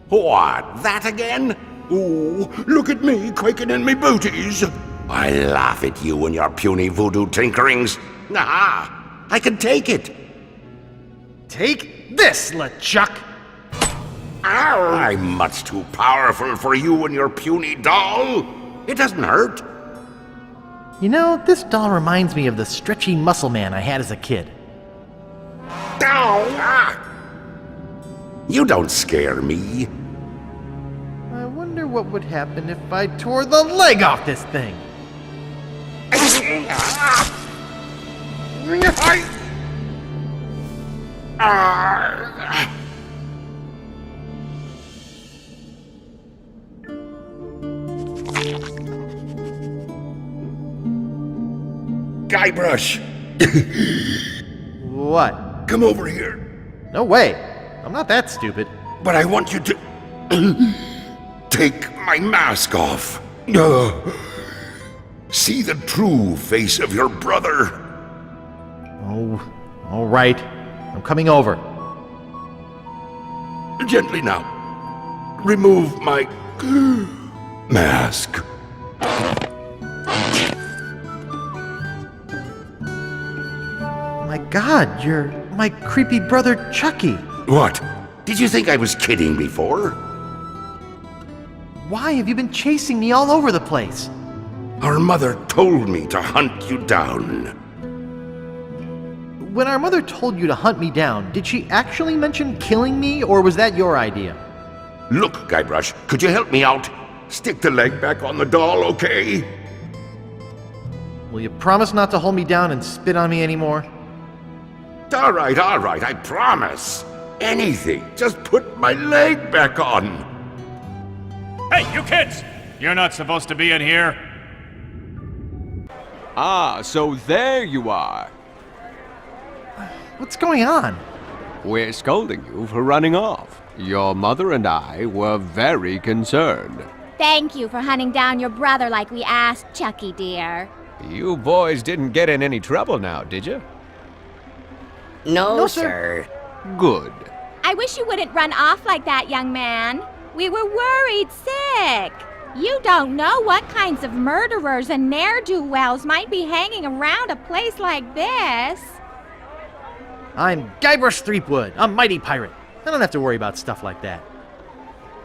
What, that again? Ooh, look at me quaking in me booties. I laugh at you and your puny voodoo tinkerings. Aha! I can take it. Take this, LeChuck! Ow! I'm much too powerful for you and your puny doll. It doesn't hurt. You know, this doll reminds me of the stretchy muscle man I had as a kid. Ow! Ah! You don't scare me. I wonder what would happen if I tore the leg off this thing. Guybrush! What? Come over here. No way. I'm not that stupid. But I want you to take my mask off. See the true face of your brother. Oh, all right. I'm coming over. Gently now. Remove my mask. My God, you're my creepy brother Chucky. What? Did you think I was kidding before? Why have you been chasing me all over the place? Our mother told me to hunt you down. When our mother told you to hunt me down, did she actually mention killing me, or was that your idea? Look, Guybrush, could you help me out? Stick the leg back on the doll, okay? Will you promise not to hold me down and spit on me anymore? All right, I promise. Anything, just put my leg back on. Hey, you kids! You're not supposed to be in here. Ah, so there you are. What's going on? We're scolding you for running off. Your mother and I were very concerned. Thank you for hunting down your brother like we asked, Chucky dear. You boys didn't get in any trouble now, did you? No, sir. Good. I wish you wouldn't run off like that, young man. We were worried sick. You don't know what kinds of murderers and ne'er-do-wells might be hanging around a place like this. I'm Guybrush Threepwood, a mighty pirate. I don't have to worry about stuff like that.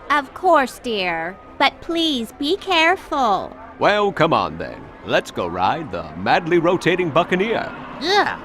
Of course, dear. But please be careful. Well, come on then. Let's go ride the madly rotating Buccaneer. Yeah.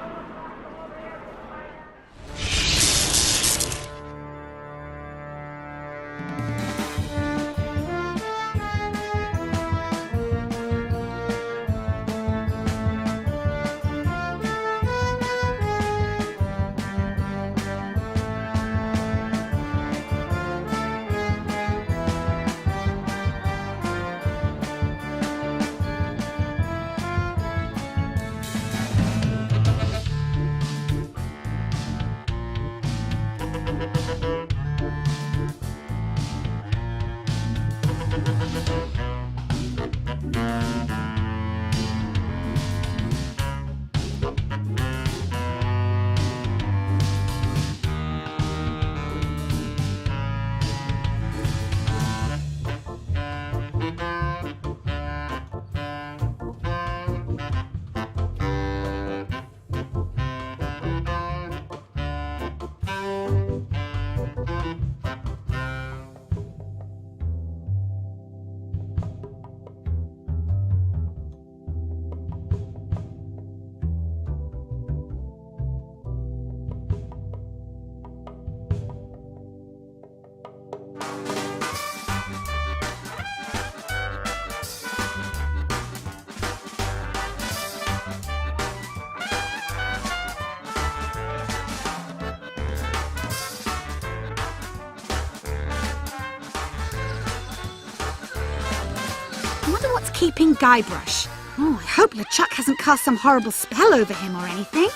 I wonder what's keeping Guybrush. Oh, I hope LeChuck hasn't cast some horrible spell over him or anything.